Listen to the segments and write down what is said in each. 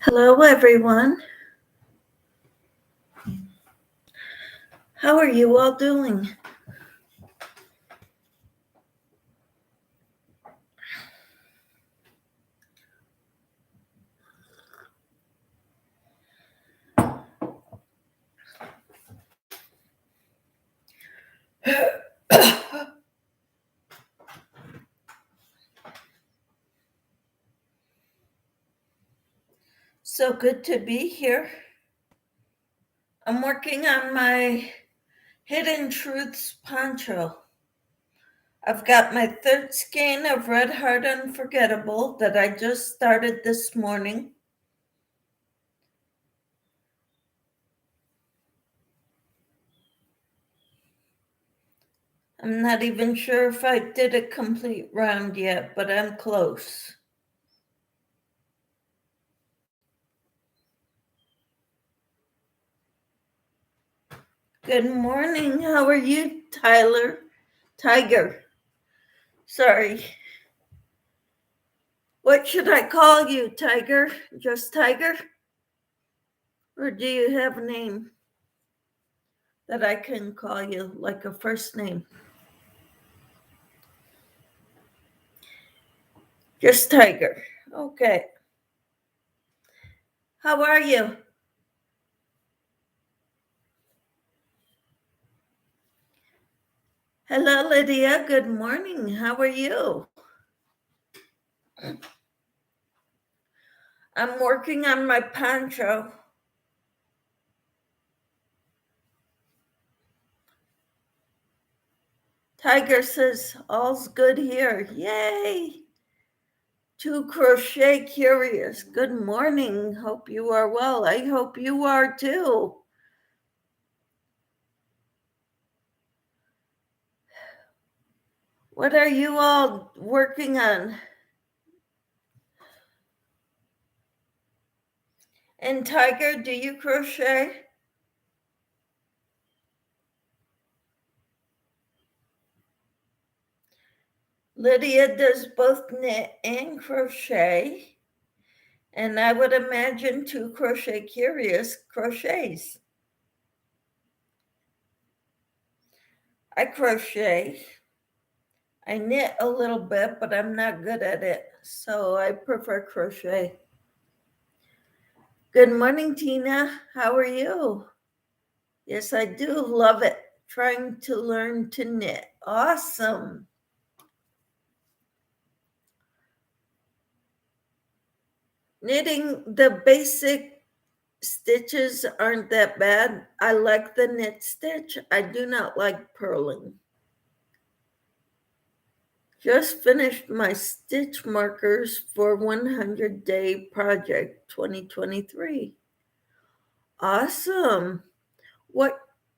Hello, everyone. How are you all doing? So good to be here. I'm working on my Hidden Truths poncho. I've got my third skein of Red Heart Unforgettable that I just started this morning. I'm not even sure if I did a complete round yet, but I'm close. Good morning. How are you, Tyler? Tiger. Sorry. What should I call you, Tiger? Just Tiger? Or do you have a name that I can call you, like a first name? Just Tiger. Okay. How are you? Hello, Lydia. Good morning. How are you? I'm working on my poncho. Tiger says, all's good here. Yay. To Crochet Curious. Good morning. Hope you are well. I hope you are too. What are you all working on? And Tiger, do you crochet? Lydia does both knit and crochet. And I would imagine To Crochet Curious crochets. I crochet. I knit a little bit, but I'm not good at it. So I prefer crochet. Good morning, Tina. How are you? Yes, I do love it. Trying to learn to knit. Awesome. Knitting, the basic stitches aren't that bad. I like the knit stitch. I do not like purling. Just finished my stitch markers for 100 Day Project 2023. Awesome. What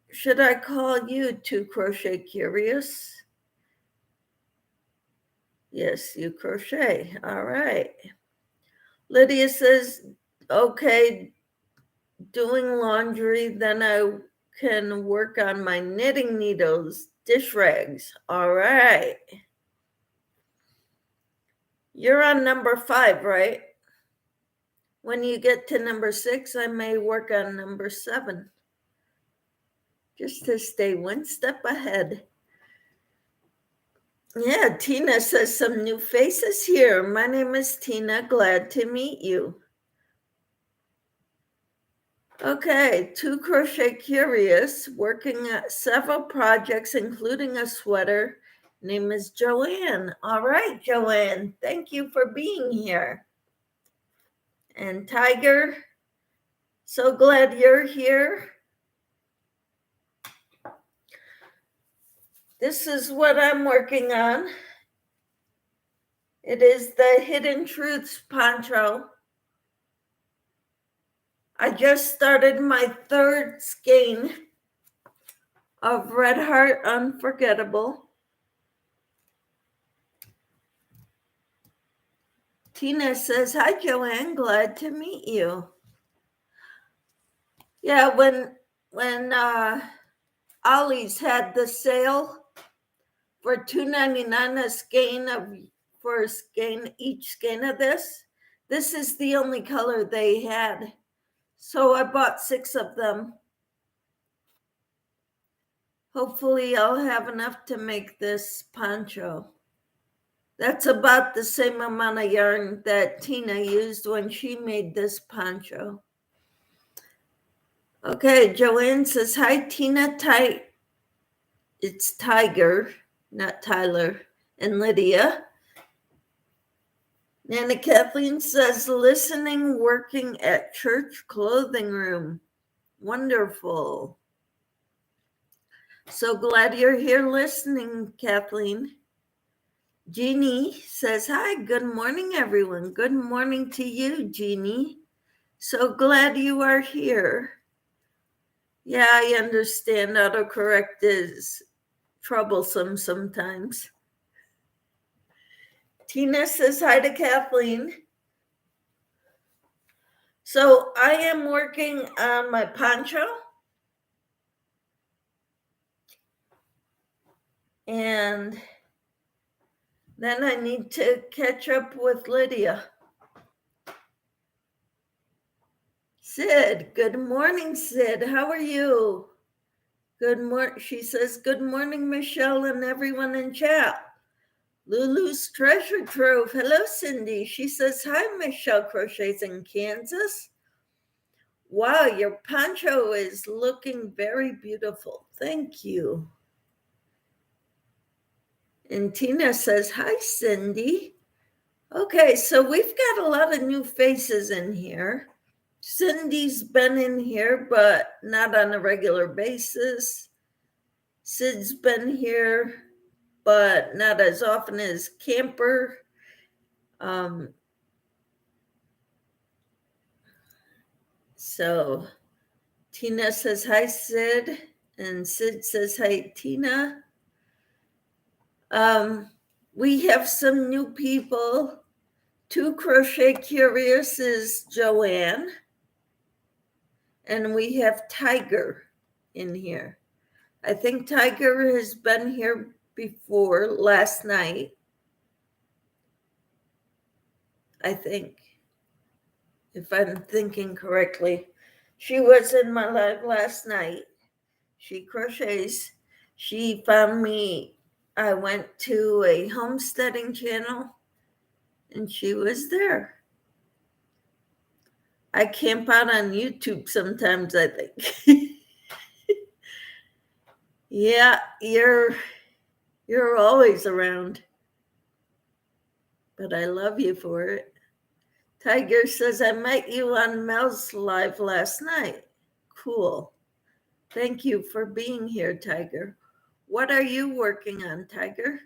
should I call you? To Crochet Curious? Yes, you crochet. All right. Lydia says, okay, doing laundry, then I can work on my knitting needles, dish rags. All right. You're on number 5, right? When you get to number 6, I may work on number 7. Just to stay one step ahead. Yeah, Tina says some new faces here. My name is Tina. Glad to meet you. Okay, To Crochet Curious, working at several projects, including a sweater. Name is Joanne. All right, Joanne, thank you for being here. And Tiger, so glad you're here. This is what I'm working on. It is the Hidden Truths poncho. I just started my third skein of Red Heart Unforgettable. Tina says, hi, Joanne, glad to meet you. Yeah, when Ollie's had the sale for $2.99 a skein of, for a skein, each skein of this, This is the only color they had, so I bought 6 of them. Hopefully I'll have enough to make this poncho. That's about the same amount of yarn that Tina used when she made this poncho. Okay, Joanne says, hi, Tina. It's Tiger, not Tyler, and Lydia. Nana Kathleen says, listening, working at church clothing room. Wonderful. So glad you're here listening, Kathleen. Jeannie says, hi, good morning, everyone. Good morning to you, Jeannie. So glad you are here. Yeah, I understand autocorrect is troublesome sometimes. Tina says hi to Kathleen. So I am working on my poncho. And then I need to catch up with Lydia. Sid, good morning, Sid. How are you? Good morning. She says, good morning, Michelle and everyone in chat. Lulu's Treasure Trove. Hello, Cindy. She says, hi, Michelle Crochets in Kansas. Wow, your poncho is looking very beautiful. Thank you. And Tina says, hi, Cindy. Okay, so we've got a lot of new faces in here. Cindy's been in here, but not on a regular basis. Sid's been here, but not as often as Camper. So Tina says, hi, Sid. And Sid says, hi, Tina. We have some new people. Two Crochet Curious is Joanne. And we have Tiger in here. I think Tiger has been here before last night. I think, if I'm thinking correctly. She was in my live last night. She crochets. She found me. I went to a homesteading channel and she was there. I camp out on YouTube sometimes, I think. Yeah, you're always around. But I love you for it. Tiger says, I met you on Mel's live last night. Cool. Thank you for being here, Tiger. What are you working on, Tiger?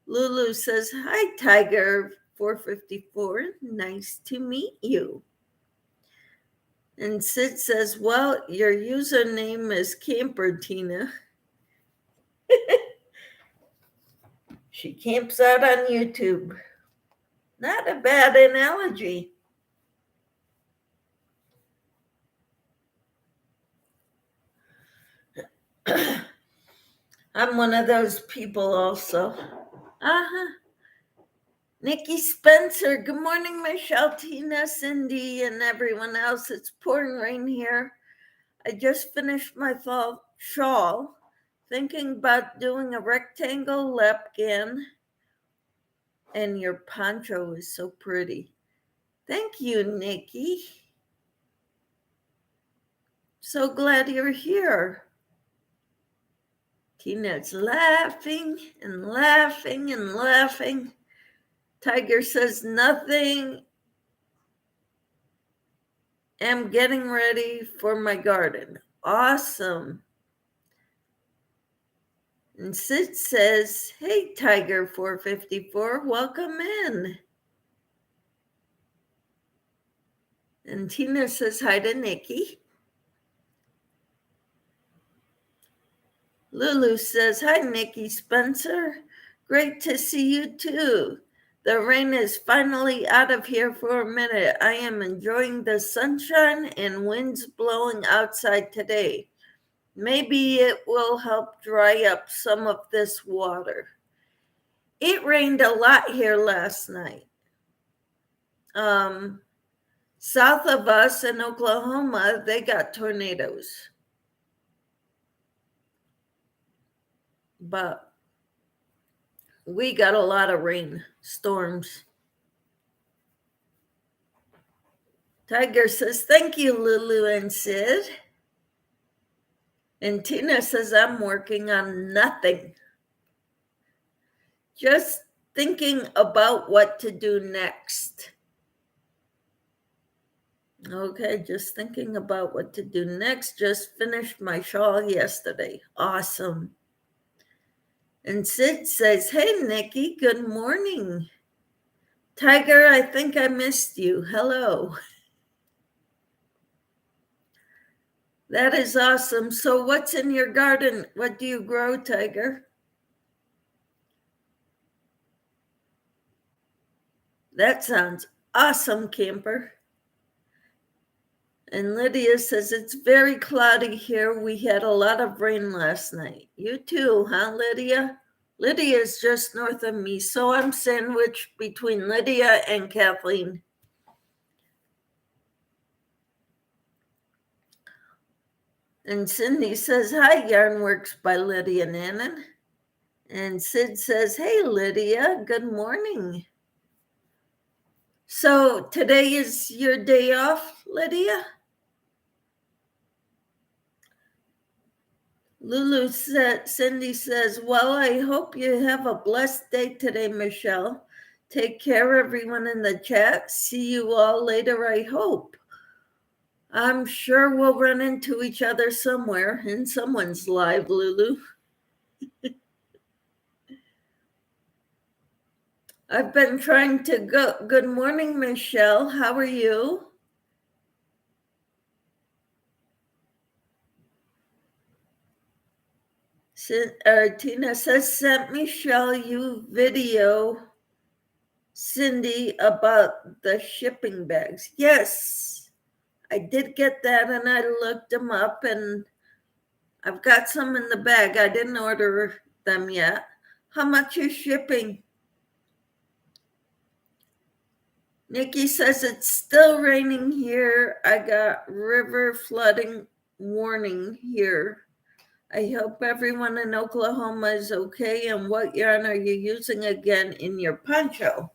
Lulu says, hi, Tiger 454. Nice to meet you. And Sid says, well, your username is Camper, Tina. She camps out on YouTube. Not a bad analogy. I'm one of those people also. Uh-huh. Nikki Spencer, good morning, Michelle, Tina, Cindy, and everyone else. It's pouring rain here. I just finished my fall shawl, thinking about doing a rectangle lapgan, and your poncho is so pretty. Thank you, Nikki. So glad you're here. Tina's laughing and laughing and laughing. Tiger says nothing. Am getting ready for my garden. Awesome. And Sid says, hey, Tiger 454, welcome in. And Tina says hi to Nikki. Lulu says, hi, Nikki Spencer. Great to see you too. The rain is finally out of here for a minute. I am enjoying the sunshine and winds blowing outside today. Maybe it will help dry up some of this water. It rained a lot here last night. south of us in Oklahoma, they got tornadoes. But we got a lot of rain, storms. Tiger says, thank you, Lulu and Sid. And Tina says, I'm working on nothing. Just thinking about what to do next. Okay, just thinking about what to do next. Just finished my shawl yesterday. Awesome. And Sid says, hey, Nikki, good morning. Tiger, I think I missed you. Hello. That is awesome. So what's in your garden? What do you grow, Tiger? That sounds awesome, camper. And Lydia says, it's very cloudy here. We had a lot of rain last night. You too, huh, Lydia? Lydia is just north of me, so I'm sandwiched between Lydia and Kathleen. And Cindy says, hi, Yarnworks by Lydia Nannon. And Sid says, hey, Lydia, good morning. So today is your day off, Lydia? Cindy says, well, I hope you have a blessed day today, Michelle. Take care, everyone in the chat. See you all later, I hope. I'm sure we'll run into each other somewhere in someone's live, Lulu. I've been trying to go. Good morning, Michelle. How are you? Tina says, sent Michelle you video, Cindy, about the shipping bags. Yes, I did get that, and I looked them up, and I've got some in the bag. I didn't order them yet. How much is shipping? Nikki says it's still raining here. I got river flooding warning here. I hope everyone in Oklahoma is okay. And what yarn are you using again in your poncho?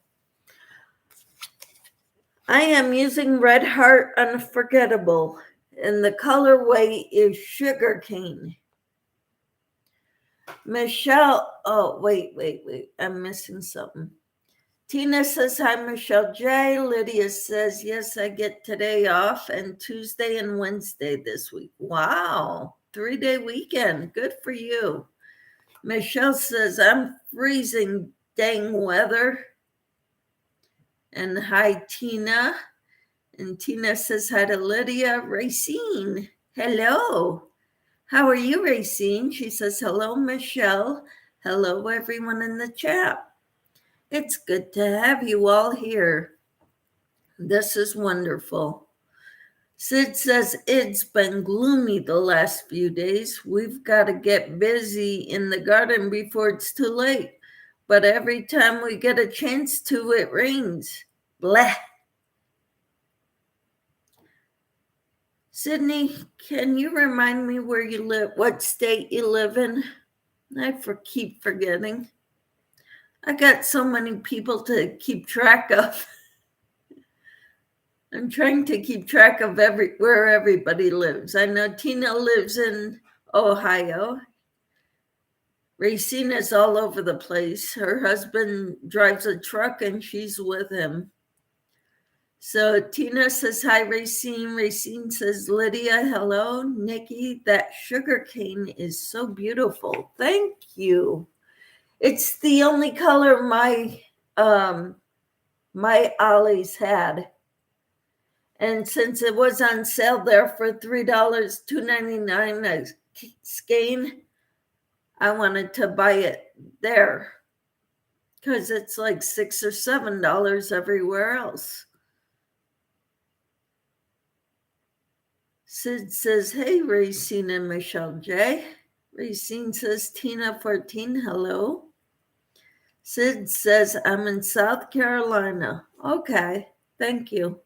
I am using Red Heart Unforgettable, and the colorway is Sugarcane. Michelle, oh, wait. I'm missing something. Tina says, hi, Michelle J. Lydia says, yes, I get today off and Tuesday and Wednesday this week. Wow, 3-day weekend. Good for you. Michelle says, I'm freezing, dang weather. And hi, Tina. And Tina says, hi to Lydia. Racine, hello. How are you, Racine? She says, hello, Michelle. Hello, everyone in the chat. It's good to have you all here. This is wonderful. Sid says it's been gloomy the last few days. We've got to get busy in the garden before it's too late. But every time we get a chance to, it rains. Blah. Sydney, can you remind me where you live, what state you live in? I keep forgetting. I got so many people to keep track of. I'm trying to keep track of where everybody lives. I know Tina lives in Ohio. Racine is all over the place. Her husband drives a truck and she's with him. So Tina says, hi, Racine. Racine says, Lydia, hello. Nikki, that sugar cane is so beautiful. Thank you. It's the only color my Ollie's had. And since it was on sale there for $3, $2.99 a skein, I wanted to buy it there because it's like $6 or $7 everywhere else. Sid says, hey, Racine and Michelle J. Racine says, Tina 14, hello. Sid says, I'm in South Carolina. Okay. Thank you.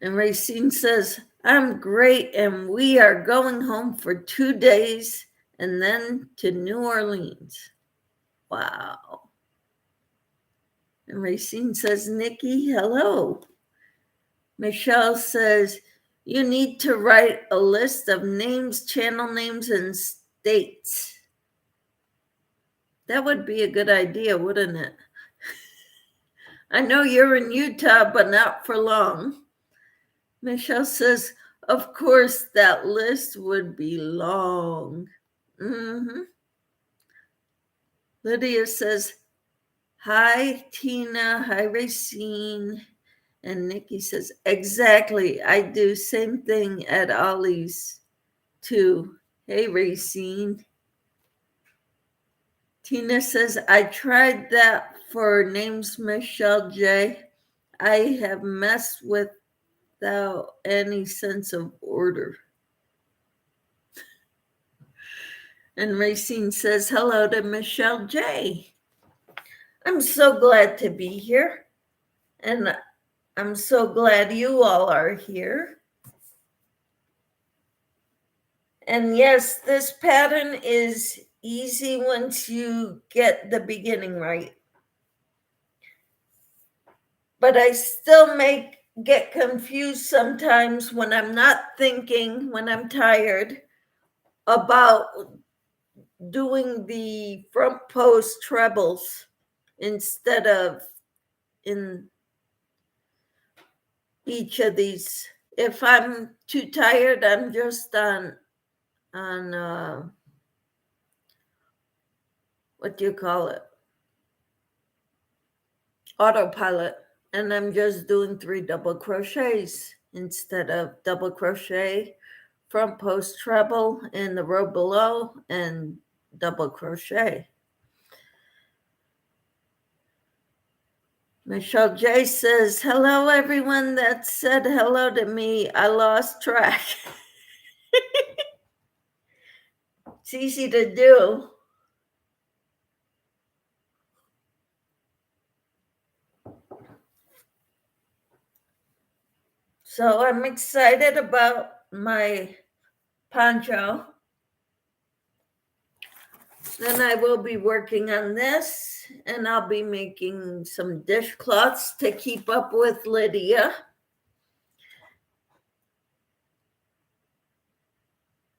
And Racine says, I'm great, and we are going home for 2 days and then to New Orleans. Wow. And Racine says, Nikki, hello. Michelle says, you need to write a list of names, channel names, and states. That would be a good idea, wouldn't it? I know you're in Utah, but not for long. Michelle says, of course, that list would be long. Lydia says, hi, Tina. Hi, Racine. And Nikki says, exactly. I do same thing at Ollie's too. Hey, Racine. Tina says, I tried that for names Michelle J. I have messed without any sense of order. And Racine says, hello to Michelle J. I'm so glad to be here. And I'm so glad you all are here. And yes, this pattern is easy once you get the beginning right. But I still get confused sometimes when I'm not thinking, when I'm tired, about doing the front post trebles instead of in each of these. If I'm too tired, I'm just on what do you call it? Autopilot. And I'm just doing 3 double crochets instead of double crochet, front post treble in the row below, and double crochet. Michelle J says, hello, everyone that said hello to me. I lost track. It's easy to do. So I'm excited about my poncho. Then I will be working on this, and I'll be making some dishcloths to keep up with Lydia.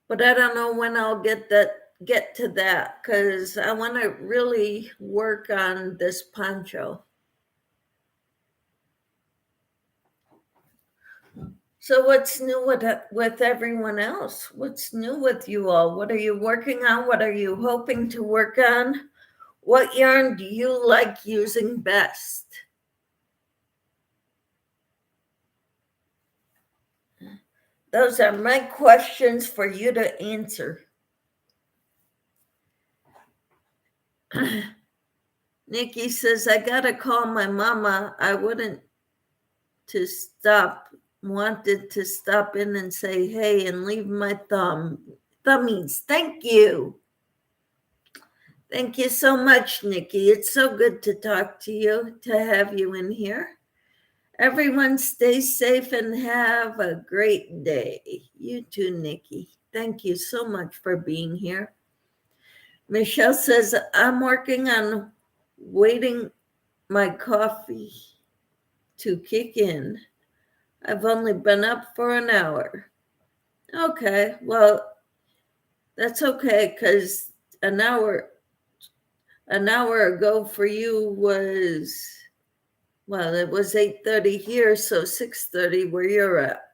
But I don't know when I'll get to that, because I want to really work on this poncho. So what's new with everyone else? What's new with you all? What are you working on? What are you hoping to work on? What yarn do you like using best? Those are my questions for you to answer. Nikki says, I gotta call my mama. I wanted to stop in and say hey and leave my thummies. Thank you. Thank you so much, Nikki. It's so good to talk to you, to have you in here. Everyone stay safe and have a great day. You too, Nikki. Thank you so much for being here. Michelle says, I'm working on waiting my coffee to kick in. I've only been up for an hour. Okay, well, that's okay, because an hour ago for you was, well, it was 8:30 here, so 6:30 where you're at.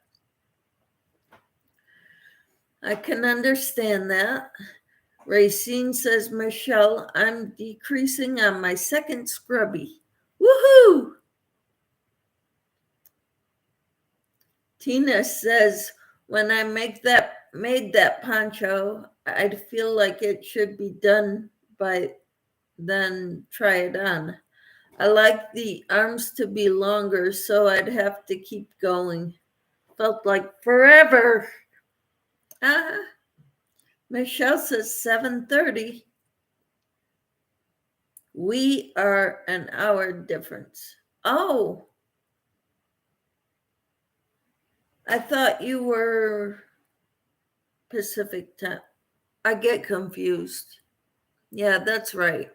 I can understand that. Racine says, Michelle, I'm decreasing on my second scrubby. Woohoo! Tina says, when I made that poncho, I'd feel like it should be done by then try it on. I like the arms to be longer, so I'd have to keep going. Felt like forever. Michelle says 7:30. We are an hour difference. Oh, I thought you were Pacific time. I get confused. Yeah, that's right.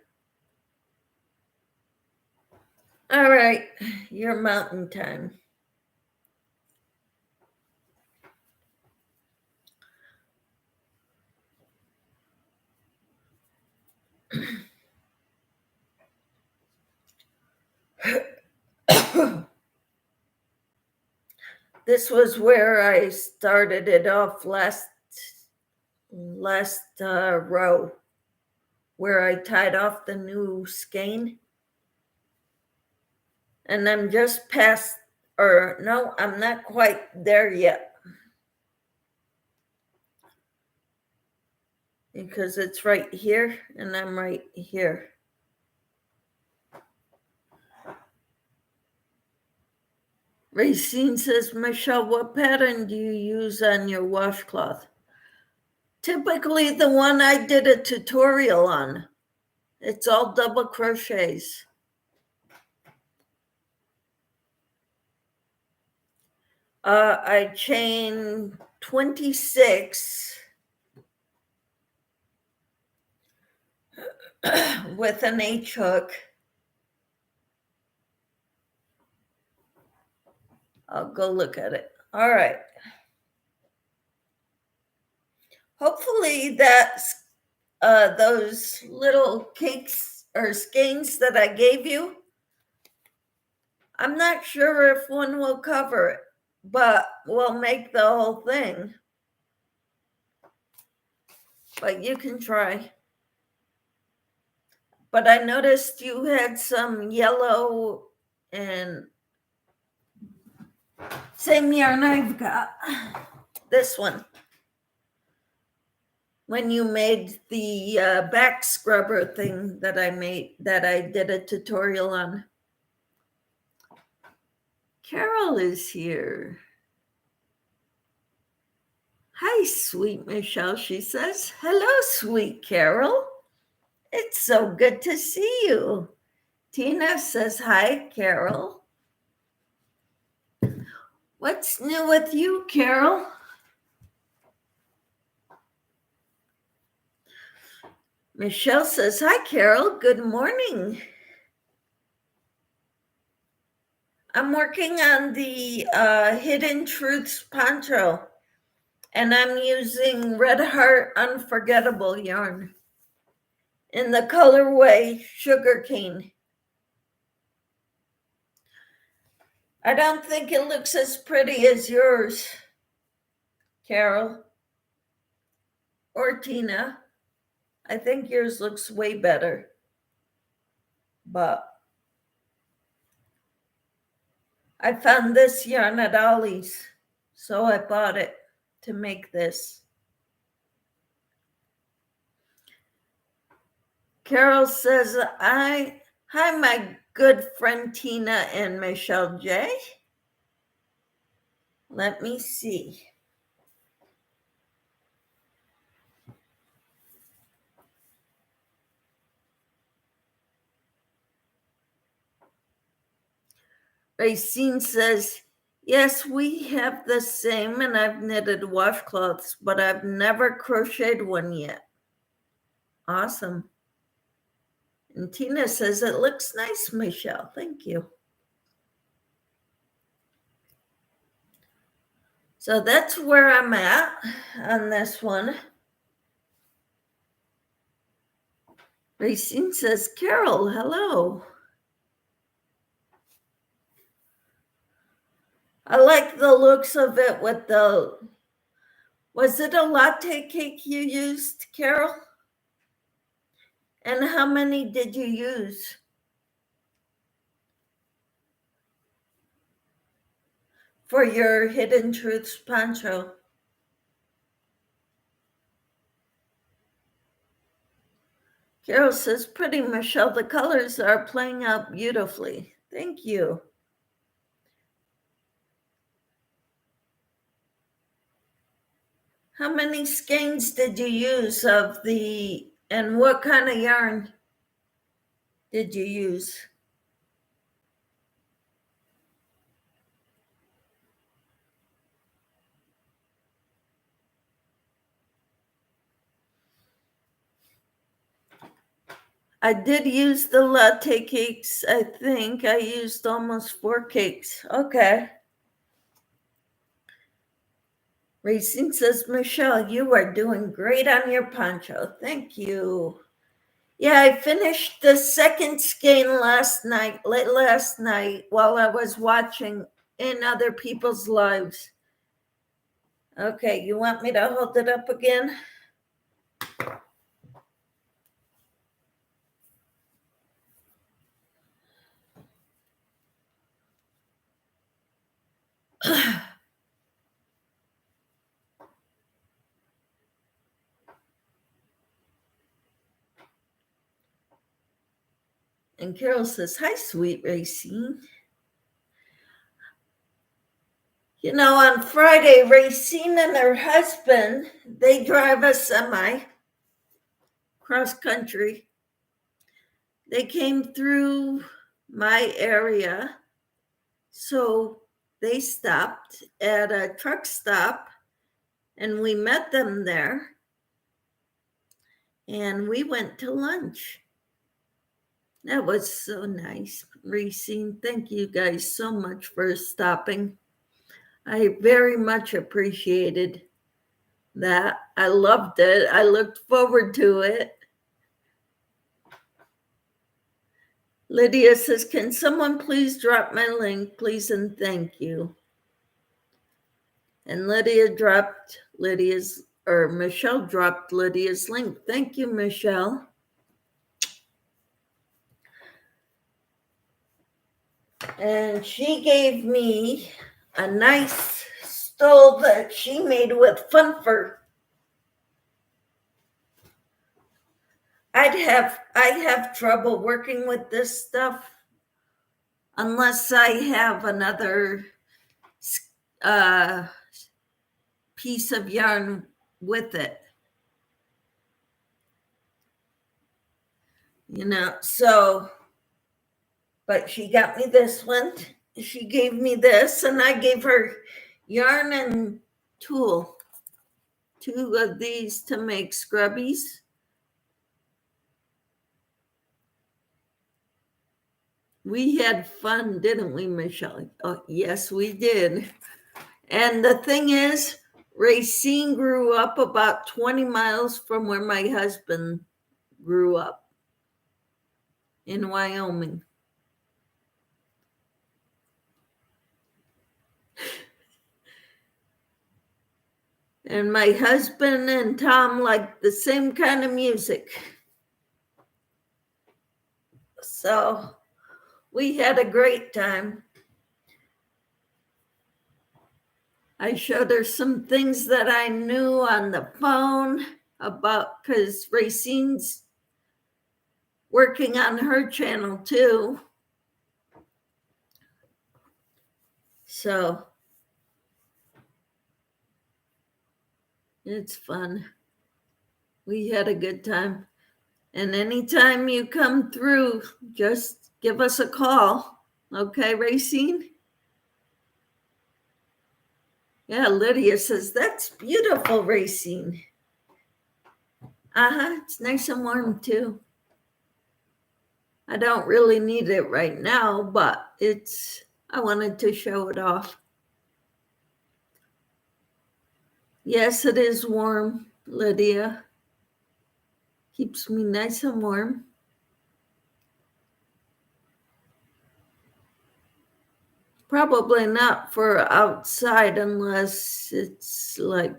All right, your mountain time. This was where I started it off last row, where I tied off the new skein. And I'm just past, or no, I'm not quite there yet, because it's right here and I'm right here. Racine says, Michelle, what pattern do you use on your washcloth? Typically the one I did a tutorial on. It's all double crochets. I chain 26 with an H hook. I'll go look at it. All right. Hopefully that's those little cakes or skeins that I gave you. I'm not sure if one will cover it, but we'll make the whole thing. But you can try. But I noticed you had some yellow and same yarn I've got. This one. When you made the back scrubber thing that I did a tutorial on. Carol is here. Hi, sweet Michelle, she says. Hello, sweet Carol. It's so good to see you. Tina says, hi, Carol. What's new with you, Carol? Michelle says, hi, Carol. Good morning. I'm working on the Hidden Truths poncho, and I'm using Red Heart Unforgettable yarn in the colorway Sugarcane. I don't think it looks as pretty as yours, Carol or Tina. I think yours looks way better, but I found this yarn at Ollie's, so I bought it to make this. Carol says, hi, my good friend Tina and Michelle J. Let me see. Racine says, yes, we have the same, and I've knitted washcloths, but I've never crocheted one yet. Awesome. And Tina says, it looks nice, Michelle. Thank you. So that's where I'm at on this one. Racine says, Carol, hello. I like the looks of it with the, was it a latte cake you used, Carol? And how many did you use? For your Hidden Truths poncho? Carol says, pretty, Michelle. The colors are playing out beautifully. Thank you. How many skeins did you use of the, and what kind of yarn? did you use? I did use the latte cakes. I think I used almost 4 cakes. Okay. Racine says, Michelle, you are doing great on your poncho. Thank you. Yeah, I finished the second skein late last night while I was watching in other people's lives. Okay, you want me to hold it up again? And Carol says, hi, sweet Racine. You know, on Friday, Racine and her husband, they drive a semi cross country. They came through my area, so they stopped at a truck stop and we met them there and we went to lunch. That was so nice. Racine, thank you guys so much for stopping. I very much appreciated that. I loved it. I looked forward to it. Lydia says, can someone please drop my link, please, and thank you. And Michelle dropped Lydia's link. Thank you, Michelle. And she gave me a nice stole that she made with funfur. I have trouble working with this stuff unless I have another piece of yarn with it. You know, so, but she got me this one. She gave me this, and I gave her yarn and tulle. 2 of these to make scrubbies. We had fun, didn't we, Michelle? Oh, yes, we did. And the thing is, Racine grew up about 20 miles from where my husband grew up in Wyoming. And my husband and Tom like the same kind of music. So we had a great time. I showed her some things that I knew on the phone about, because Racine's working on her channel too. So it's fun. We had a good time. And anytime you come through, just give us a call. Okay, Racine? Yeah, Lydia says, that's beautiful, Racine. It's nice and warm too. I don't really need it right now, but I wanted to show it off. Yes, it is warm, Lydia. Keeps me nice and warm. Probably not for outside unless it's like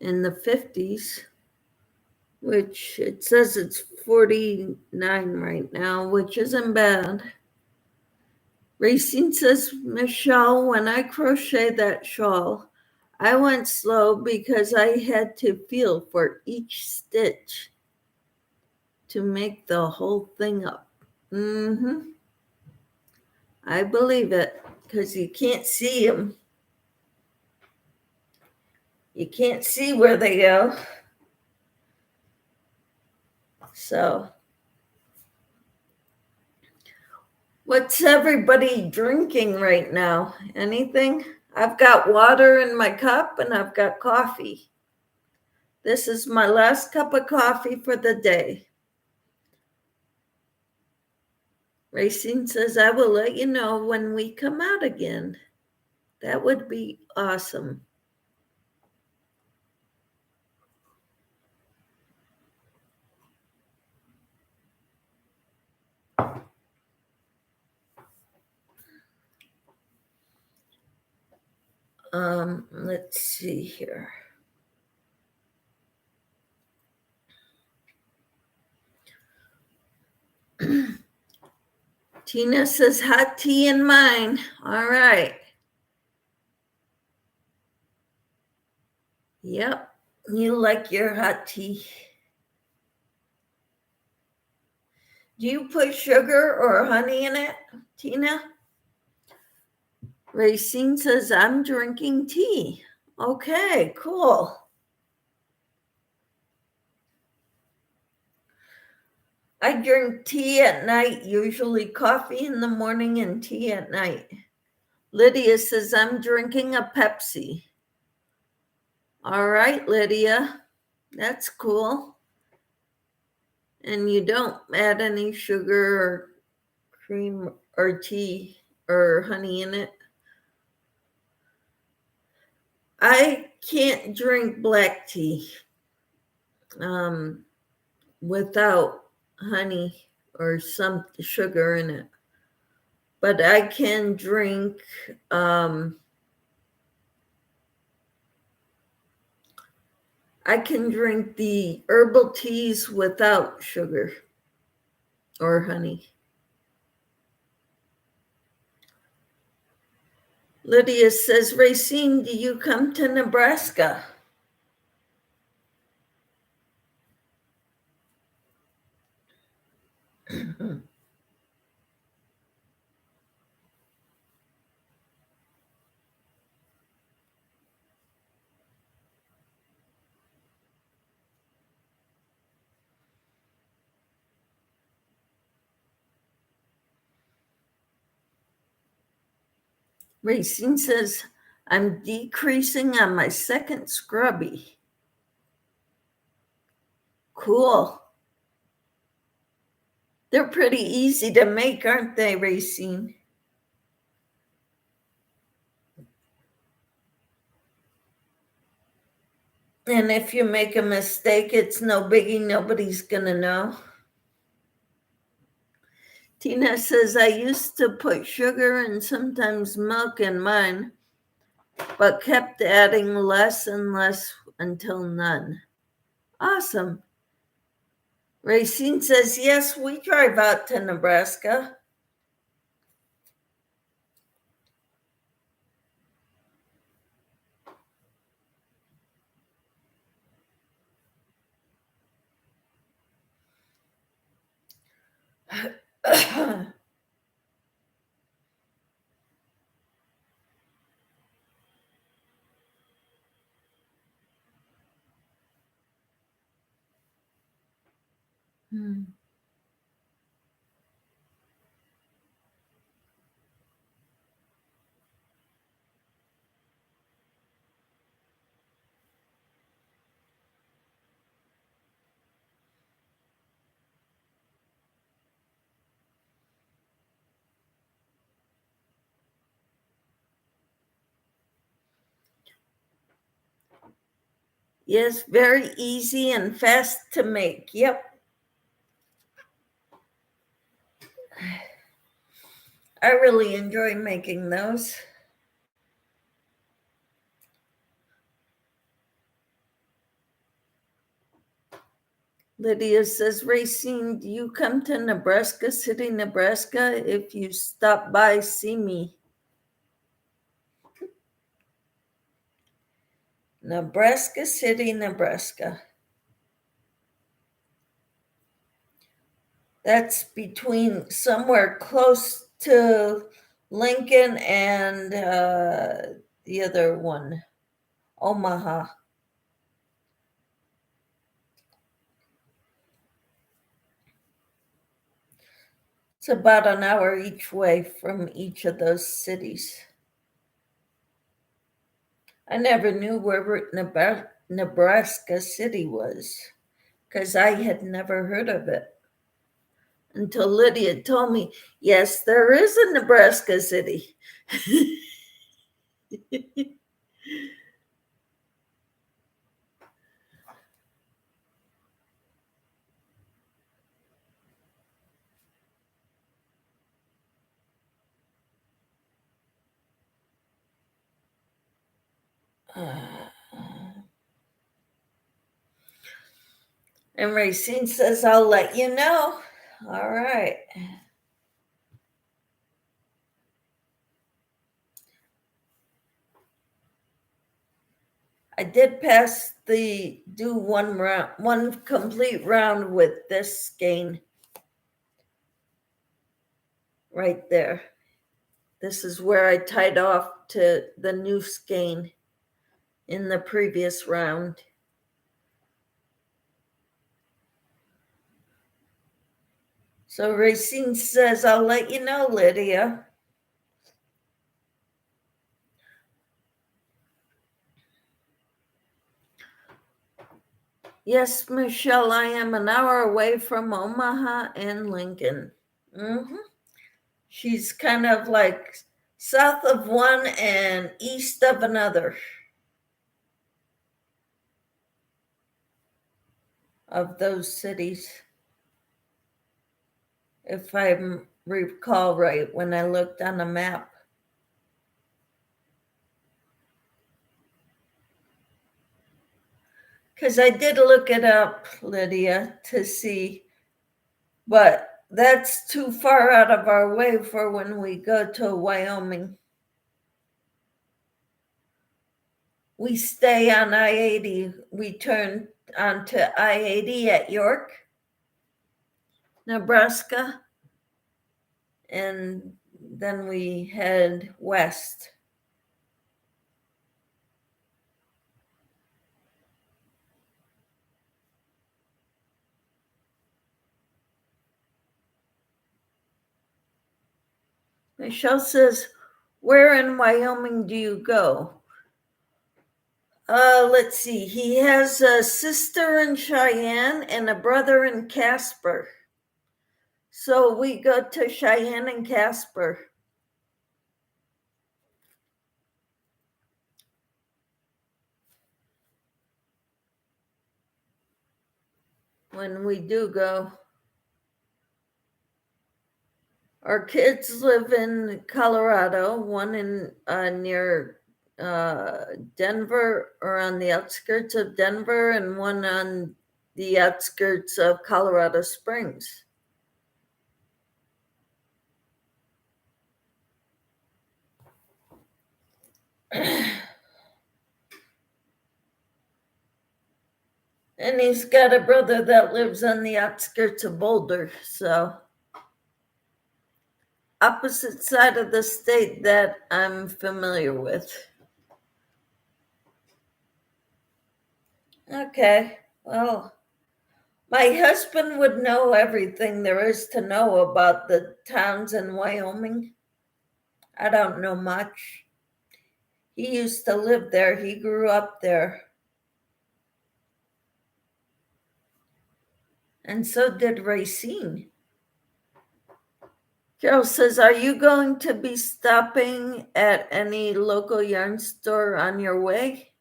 in the 50s, which it says it's 49 right now, which isn't bad. Racine says, Michelle, when I crochet that shawl, I went slow because I had to feel for each stitch to make the whole thing up. I believe it, because you can't see them. You can't see where they go. So, what's everybody drinking right now? Anything? I've got water in my cup and I've got coffee. This is my last cup of coffee for the day. Racine says, I will let you know when we come out again. That would be awesome. Let's see here. Tina says, hot tea in mine. All right. Yep, you like your hot tea. Do you put sugar or honey in it, Tina? Racine says, I'm drinking tea. Okay, cool. I drink tea at night, usually coffee in the morning and tea at night. Lydia says, I'm drinking a Pepsi. All right, Lydia, that's cool. And you don't add any sugar or cream or tea or honey in it? I can't drink black tea without honey or some sugar in it. But I can drink the herbal teas without sugar or honey. Lydia says, Racine, do you come to Nebraska? Racine says, I'm decreasing on my second scrubby. Cool. They're pretty easy to make, aren't they, Racine? And if you make a mistake, it's no biggie. Nobody's going to know. Tina says, I used to put sugar and sometimes milk in mine, but kept adding less and less until none. Awesome. Racine says, yes, we drive out to Nebraska. Yes, very easy and fast to make. Yep. I really enjoy making those. Lydia says, Racine, do you come to Nebraska City, Nebraska? If you stop by, see me. Nebraska City, Nebraska. That's between somewhere close to Lincoln and the other one, Omaha. It's about an hour each way from each of those cities. I never knew where Nebraska City was because I had never heard of it until Lydia told me, yes, there is a Nebraska City. And Racine says, I'll let you know. All right. I did do one complete round with this skein right there. This is where I tied off to the new skein in the previous round. So Racine says, I'll let you know, Lydia. Yes, Michelle, I am an hour away from Omaha and Lincoln. Mm-hmm. She's kind of like south of one and east of another of those cities, if I recall right when I looked on a map. Because I did look it up, Lydia, to see, but that's too far out of our way for when we go to Wyoming. We stay on I-80. We turn onto I-80 at York, Nebraska, and then we head west. Michelle says, where in Wyoming do you go? Let's see. He has a sister in Cheyenne and a brother in Casper. So we go to Cheyenne and Casper. When we do go. Our kids live in Colorado, one in near Denver or on the outskirts of Denver, and one on the outskirts of Colorado Springs. And he's got a brother that lives on the outskirts of Boulder, so opposite side of the state that I'm familiar with. Okay, well, my husband would know everything there is to know about the towns in Wyoming. I don't know much. He used to live there. He grew up there. And so did Racine. Carol says, are you going to be stopping at any local yarn store on your way?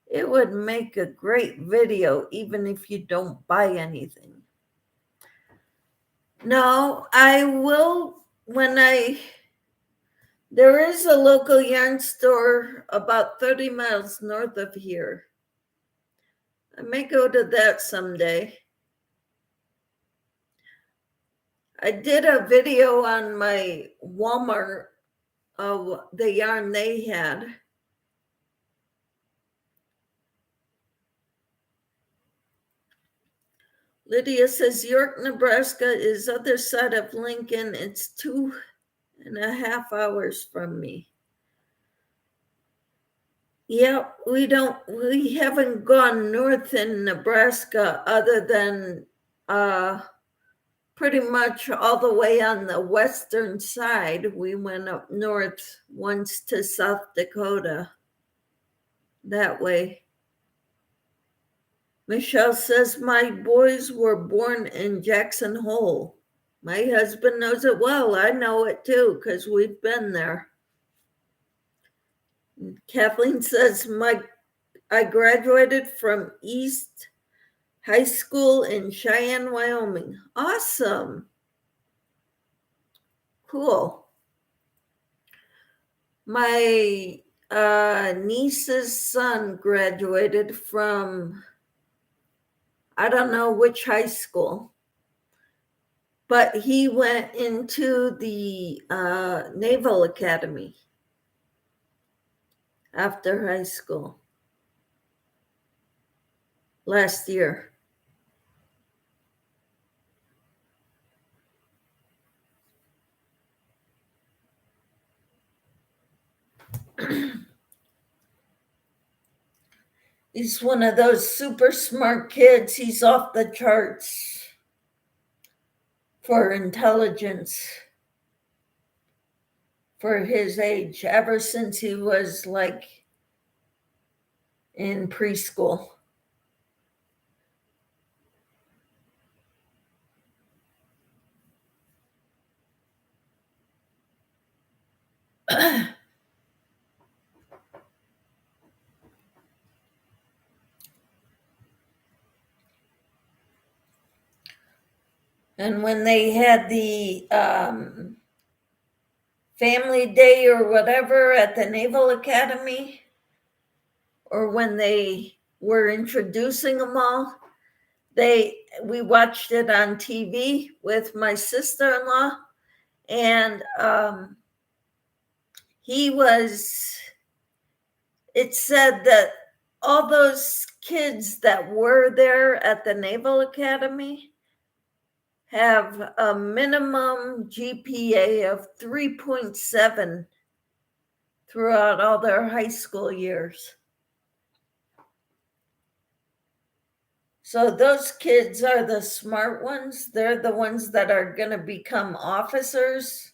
It would make a great video, even if you don't buy anything. No, I will there is a local yarn store about 30 miles north of here. I may go to that someday. I did a video on my Walmart of the yarn they had. Lydia says York, Nebraska is other side of Lincoln. It's 2.5 hours from me. Yeah, we haven't gone north in Nebraska other than pretty much all the way on the western side. We went up north once to South Dakota that way. Michelle says, my boys were born in Jackson Hole. My husband knows it well. I know it too, because we've been there. Kathleen says, I graduated from East High School in Cheyenne, Wyoming. Awesome. Cool. My niece's son graduated from, I don't know which high school, but he went into the Naval Academy after high school last year. He's one of those super smart kids. He's off the charts for intelligence for his age, ever since he was like in preschool. And when they had the family day or whatever at the Naval Academy, or when they were introducing them all, we watched it on TV with my sister-in-law, and it said that all those kids that were there at the Naval Academy have a minimum GPA of 3.7 throughout all their high school years. So those kids are the smart ones. They're the ones that are going to become officers.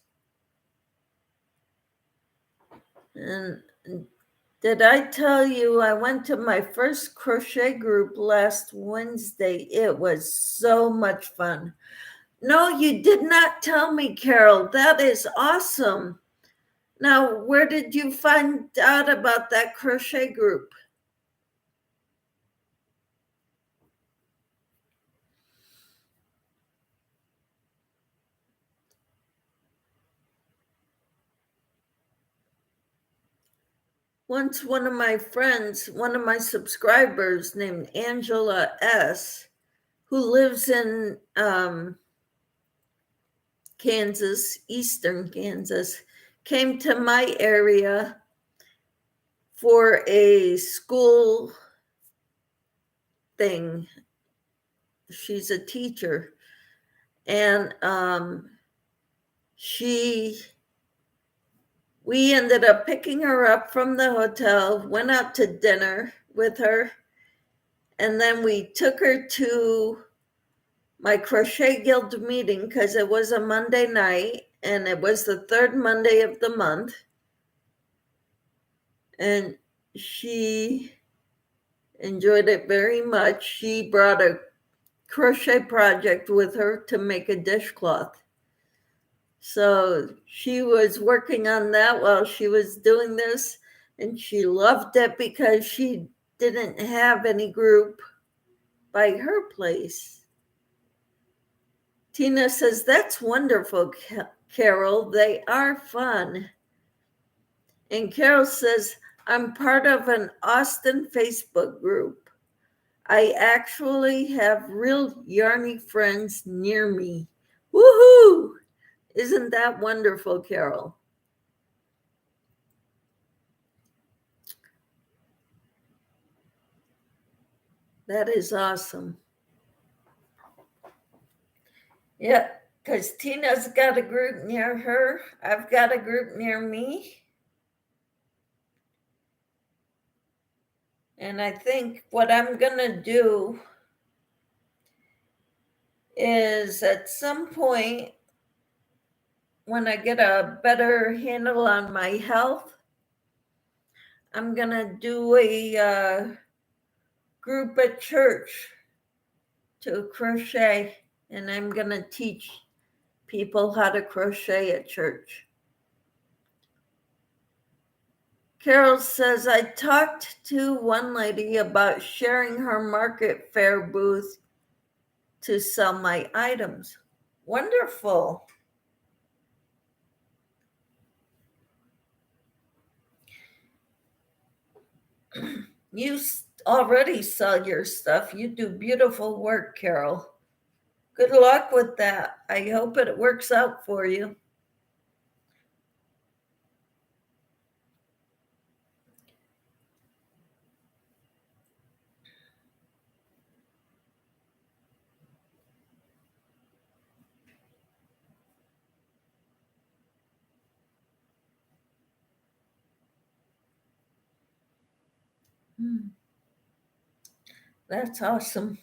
And did I tell you I went to my first crochet group last Wednesday? It was so much fun. No, you did not tell me, Carol. That is awesome. Now, where did you find out about that crochet group? Once one of my friends, one of my subscribers named Angela S., who lives in Kansas, eastern Kansas, came to my area for a school thing. She's a teacher. And we ended up picking her up from the hotel, went out to dinner with her, and then we took her to my Crochet Guild meeting because it was a Monday night and it was the third Monday of the month. And she enjoyed it very much. She brought a crochet project with her to make a dishcloth. So she was working on that while she was doing this, and she loved it because she didn't have any group by her place. Tina says, that's wonderful, Carol. They are fun. And Carol says, I'm part of an Austin Facebook group. I actually have real yarny friends near me. Woohoo! Isn't that wonderful, Carol? That is awesome. Yeah, because Tina's got a group near her. I've got a group near me. And I think what I'm going to do is at some point when I get a better handle on my health, I'm going to do a group at church to crochet, and I'm going to teach people how to crochet at church. Carol says, I talked to one lady about sharing her market fair booth to sell my items. Wonderful. You already sell your stuff. You do beautiful work, Carol. Good luck with that. I hope it works out for you. That's awesome.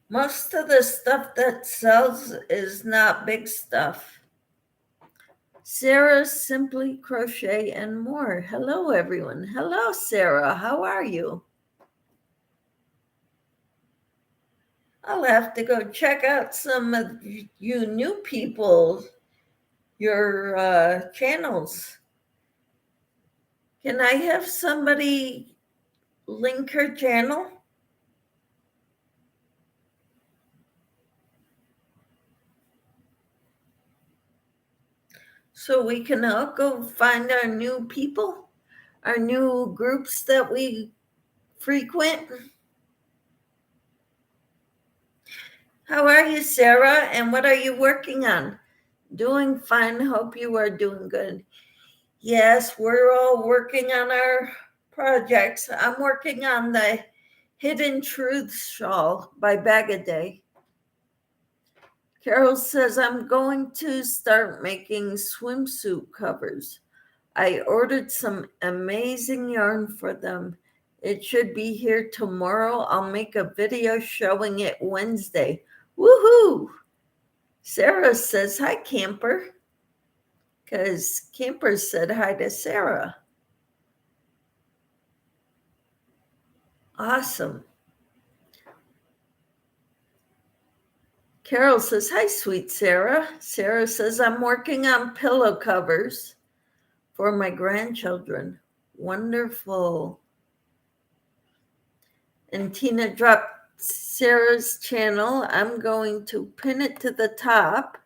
Most of the stuff that sells is not big stuff. Sarah Simply Crochet and More. Hello, everyone. Hello, Sarah. How are you? I'll have to go check out some of you new people, your channels. Can I have somebody link her channel? So we can all go find our new people, our new groups that we frequent. How are you, Sarah? And what are you working on? Doing fine. Hope you are doing good. Yes, we're all working on our projects. I'm working on the Hidden Truths shawl by Bag a Day. Carol says, I'm going to start making swimsuit covers. I ordered some amazing yarn for them. It should be here tomorrow. I'll make a video showing it Wednesday. Woohoo! Sarah says, hi, Camper, because Camper said hi to Sarah. Awesome. Carol says, hi, sweet Sarah. Sarah says, I'm working on pillow covers for my grandchildren. Wonderful. And Tina dropped Sarah's channel. I'm going to pin it to the top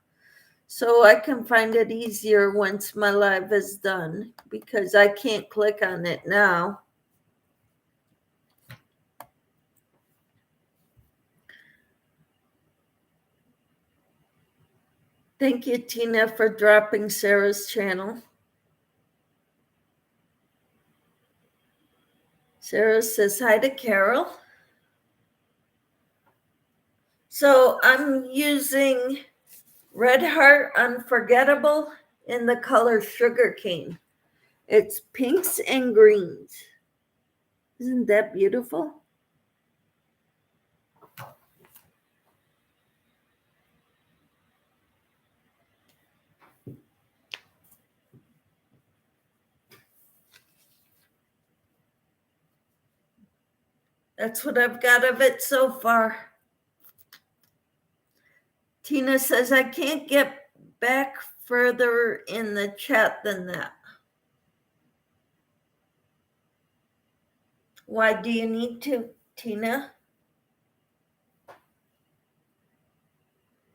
so I can find it easier once my live is done, because I can't click on it now. Thank you, Tina, for dropping Sarah's channel. Sarah says hi to Carol. So I'm using Red Heart Unforgettable in the color Sugarcane. It's pinks and greens. Isn't that beautiful? That's what I've got of it so far. Tina says, I can't get back further in the chat than that. Why do you need to, Tina?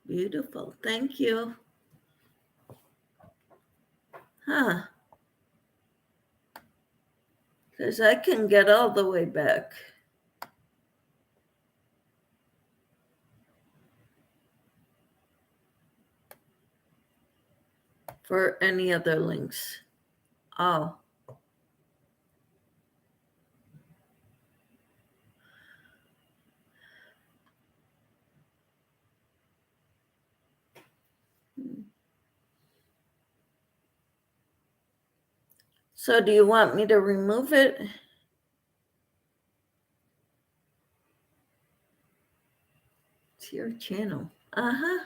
Beautiful. Thank you. Huh. Because I can get all the way back. For any other links. Oh. So do you want me to remove it? It's your channel. Uh-huh.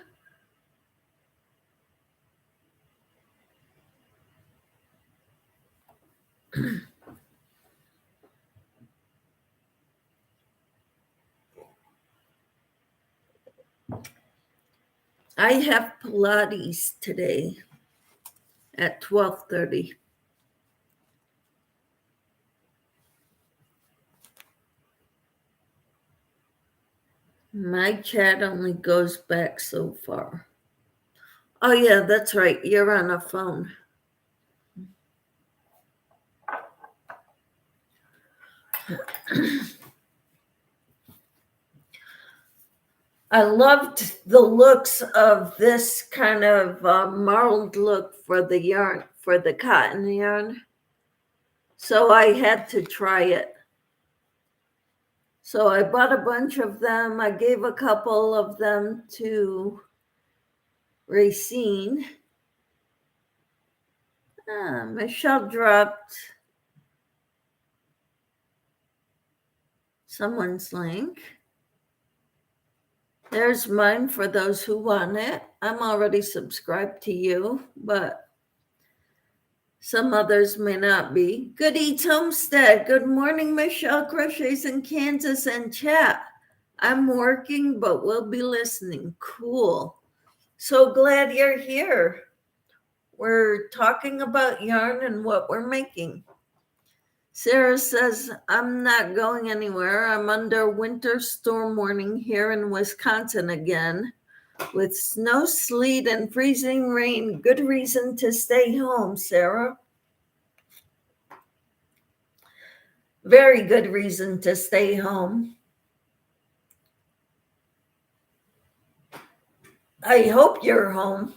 I have Pilates today at 12:30. My chat only goes back so far. Oh yeah, that's right. You're on a phone. I loved the looks of this kind of marled look for the yarn, for the cotton yarn. So I had to try it. So I bought a bunch of them. I gave a couple of them to Racine. Michelle dropped someone's link. There's mine for those who want it. I'm already subscribed to you, but some others may not be. Good Eats Homestead. Good morning, Michelle Crochets in Kansas and chat. I'm working, but we'll be listening. Cool. So glad you're here. We're talking about yarn and what we're making. Sarah says, I'm not going anywhere. I'm under winter storm warning here in Wisconsin again. With snow, sleet, and freezing rain, good reason to stay home, Sarah. Very good reason to stay home. I hope you're home.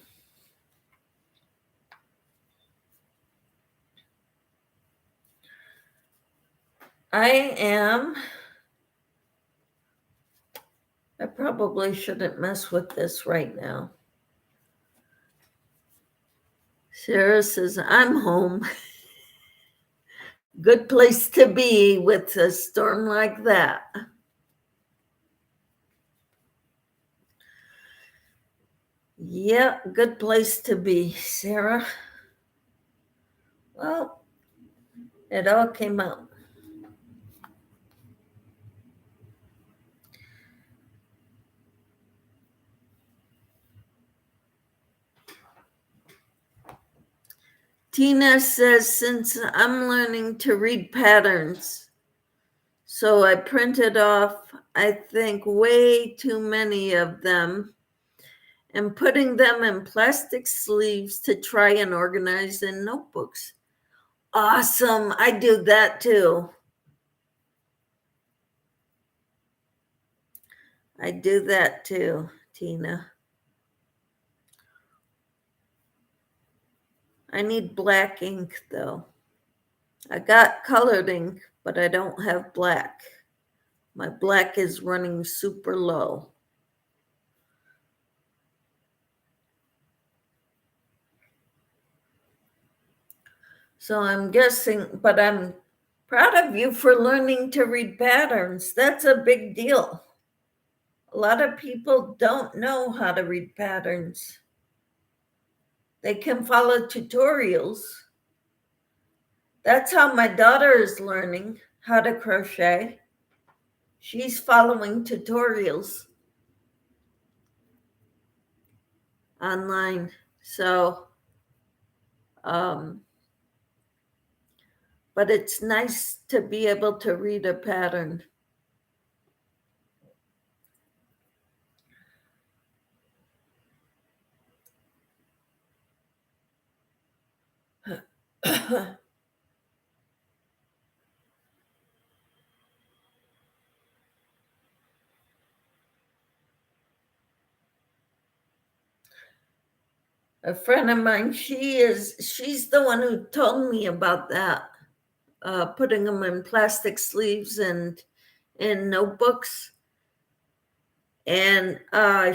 I probably shouldn't mess with this right now. Sarah says, I'm home. Good place to be with a storm like that. Yeah, good place to be, Sarah. Well, it all came out. Tina says, since I'm learning to read patterns, so I printed off, I think, way too many of them and putting them in plastic sleeves to try and organize in notebooks. Awesome. I do that too. I do that too, Tina. I need black ink though. I got colored ink, but I don't have black. My black is running super low. So I'm guessing, but I'm proud of you for learning to read patterns. That's a big deal. A lot of people don't know how to read patterns. They can follow tutorials. That's how my daughter is learning how to crochet. She's following tutorials online. So, but it's nice to be able to read a pattern. A friend of mine, she's the one who told me about that, putting them in plastic sleeves and in notebooks. And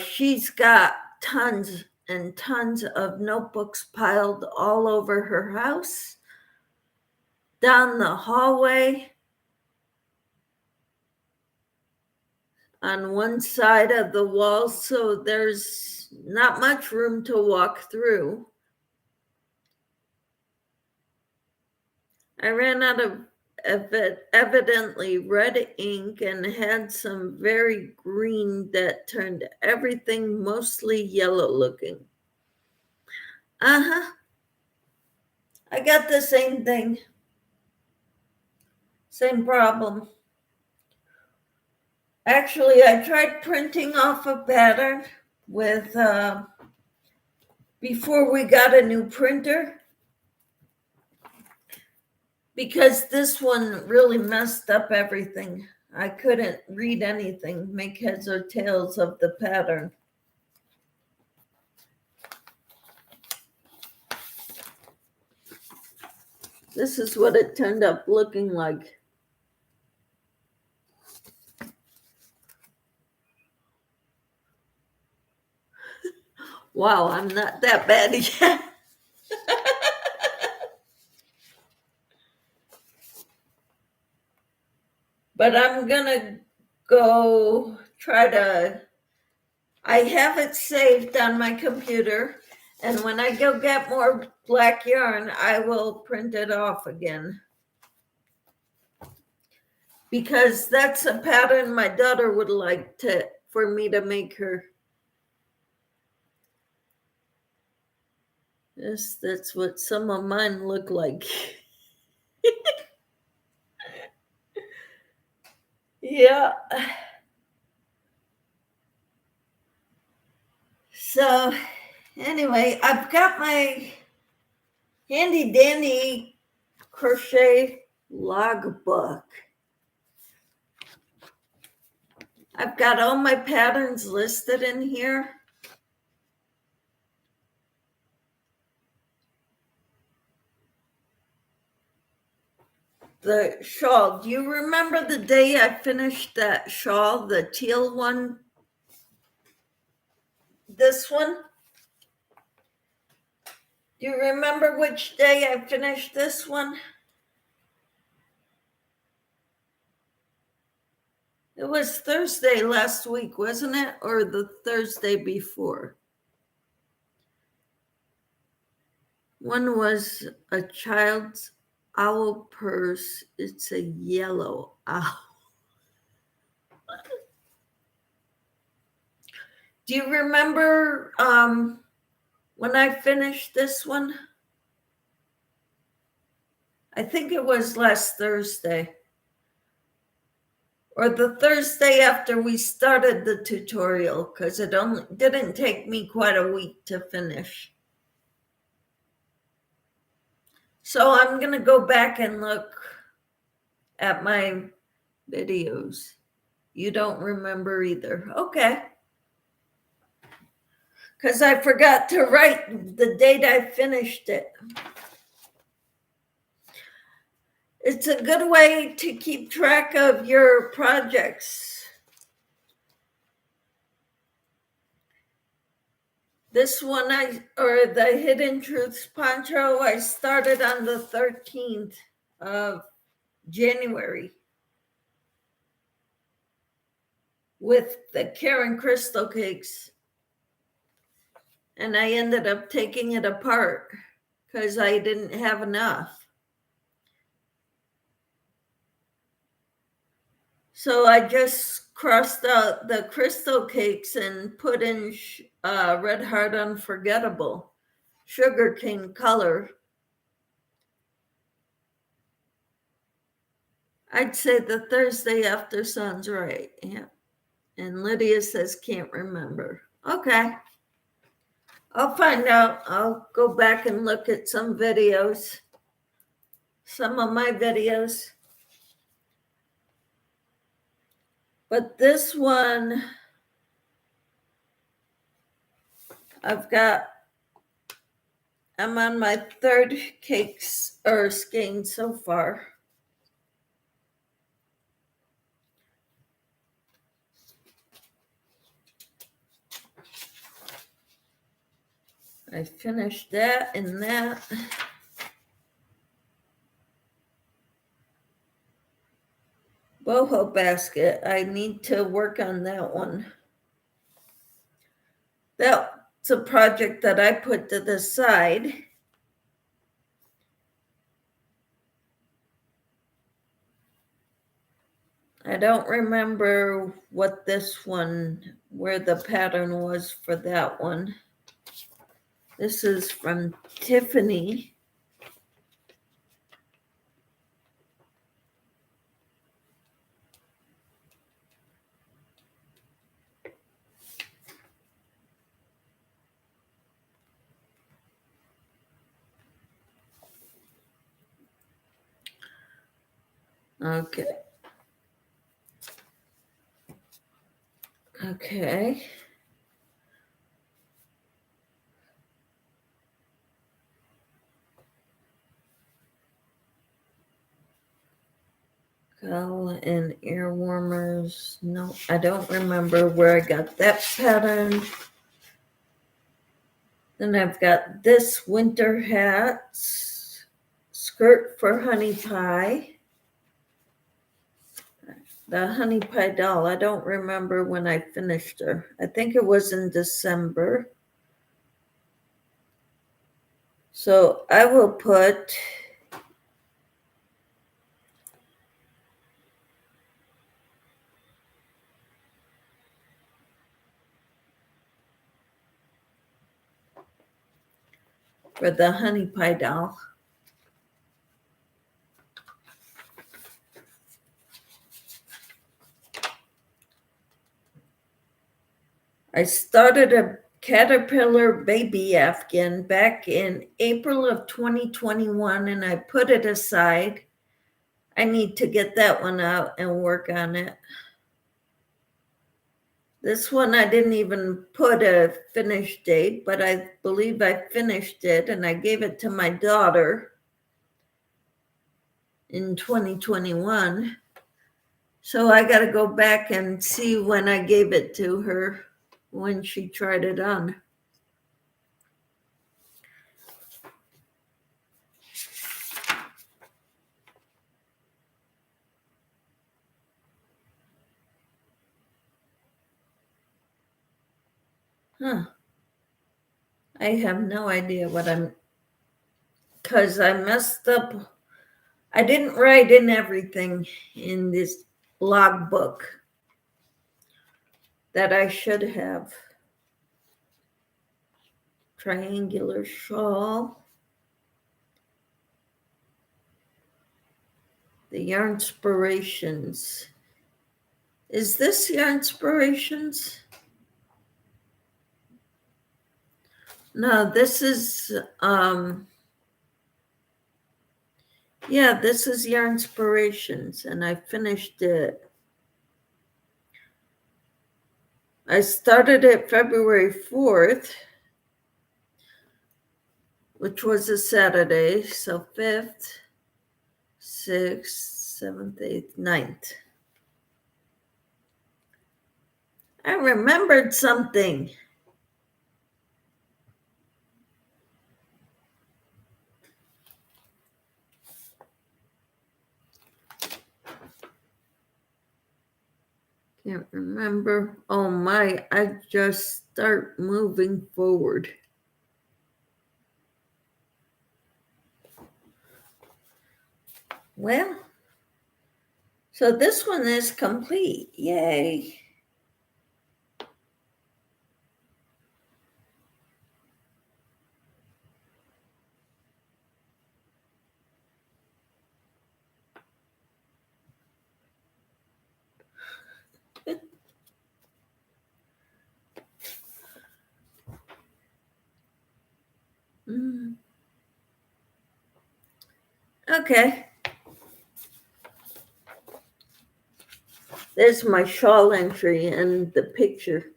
she's got tons and tons of notebooks piled all over her house. down the hallway on one side of the wall, so there's not much room to walk through. I ran out of evidently red ink and had some very green that turned everything mostly yellow looking. Uh-huh. I got the same thing. Same problem. Actually, I tried printing off a pattern with before we got a new printer, because this one really messed up everything. I couldn't read anything, make heads or tails of the pattern. This is what it turned up looking like. Wow, I'm not that bad yet. But I'm gonna go try to, I have it saved on my computer, and when I go get more black yarn, I will print it off again. Because that's a pattern my daughter would like for me to make her. Yes, that's what some of mine look like. Yeah. So anyway, I've got my handy dandy crochet logbook. I've got all my patterns listed in here. The shawl. Do you remember the day I finished that shawl, the teal one? This one? Do you remember which day I finished this one? It was Thursday last week, wasn't it? Or the Thursday before? One was a child's owl purse. It's a yellow owl. Do you remember when I finished this one? I think it was last Thursday. Or the Thursday after we started the tutorial, because it didn't take me quite a week to finish. So I'm going to go back and look at my videos. You don't remember either. Okay. Because I forgot to write the date I finished it. It's a good way to keep track of your projects. This one, or the Hidden Truths poncho, I started on the 13th of January with the Karen Crystal cakes. And I ended up taking it apart because I didn't have enough. So I just crossed out the crystal cakes and put in Red Heart Unforgettable, sugarcane color. I'd say the Thursday after sounds right. Yeah. And Lydia says can't remember. Okay. I'll find out. I'll go back and look at some videos. Some of my videos. But this one, I'm on my third cakes or skein so far. I finished that and that. boho basket. I need to work on that one. That's a project that I put to the side. I don't remember what this one, where the pattern was for that one. This is from Tiffany. Okay. Okay. Gel and ear warmers. No, I don't remember where I got that pattern. Then I've got this winter hat, skirt for honey pie. The honey pie doll, I don't remember when I finished her. I think it was in December. So I will put for the honey pie doll. I started a caterpillar baby Afghan back in April of 2021 and I put it aside. I need to get that one out and work on it. This one I didn't even put a finish date, but I believe I finished it and I gave it to my daughter in 2021. So I got to go back and see when I gave it to her, when she tried it on. Huh. I have no idea what because I messed up. I didn't write in everything in this blog book that I should have. Triangular shawl. The Yarnspirations. Is this Yarnspirations? No, this is, yeah, this is Yarnspirations, and I finished it. I started it February 4th, which was a Saturday, so 5th, 6th, 7th, 8th, 9th. I remembered something. Can't remember. Oh my, I just start moving forward. Well, so this one is complete. Yay. Okay. There's my shawl entry and the picture.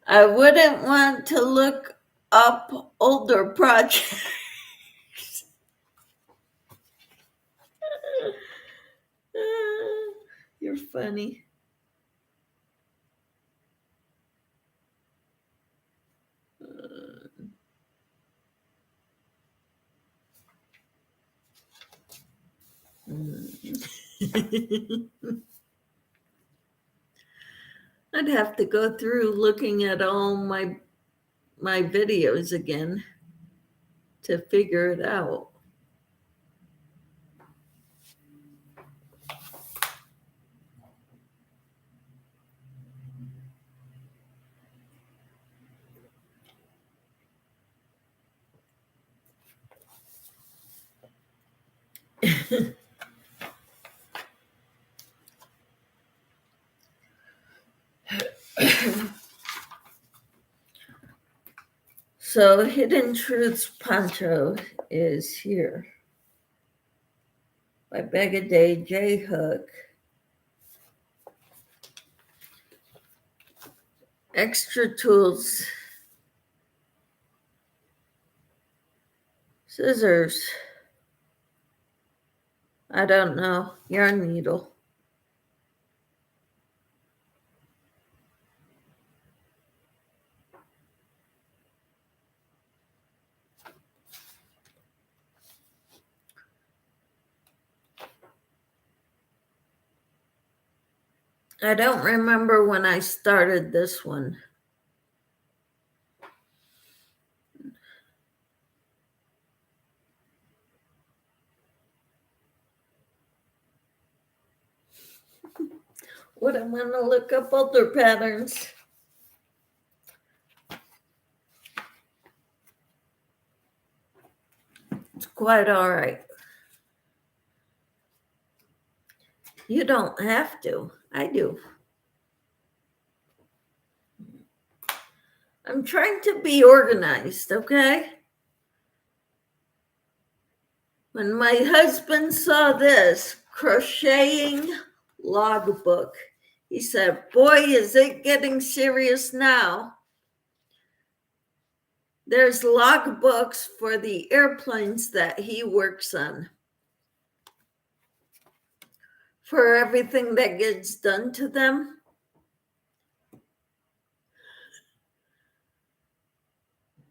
I wouldn't want to look up older projects. You're funny. I'd have to go through looking at all my videos again to figure it out. So Hidden Truths Poncho is here by Begaday J Hook. Extra tools, scissors, I don't know, yarn needle. I don't remember when I started this one. Would I want to look up older patterns? It's quite all right. You don't have to. I do. I'm trying to be organized, okay? When my husband saw this crocheting logbook, he said, "Boy, is it getting serious now." There's logbooks for the airplanes that he works on, for everything that gets done to them.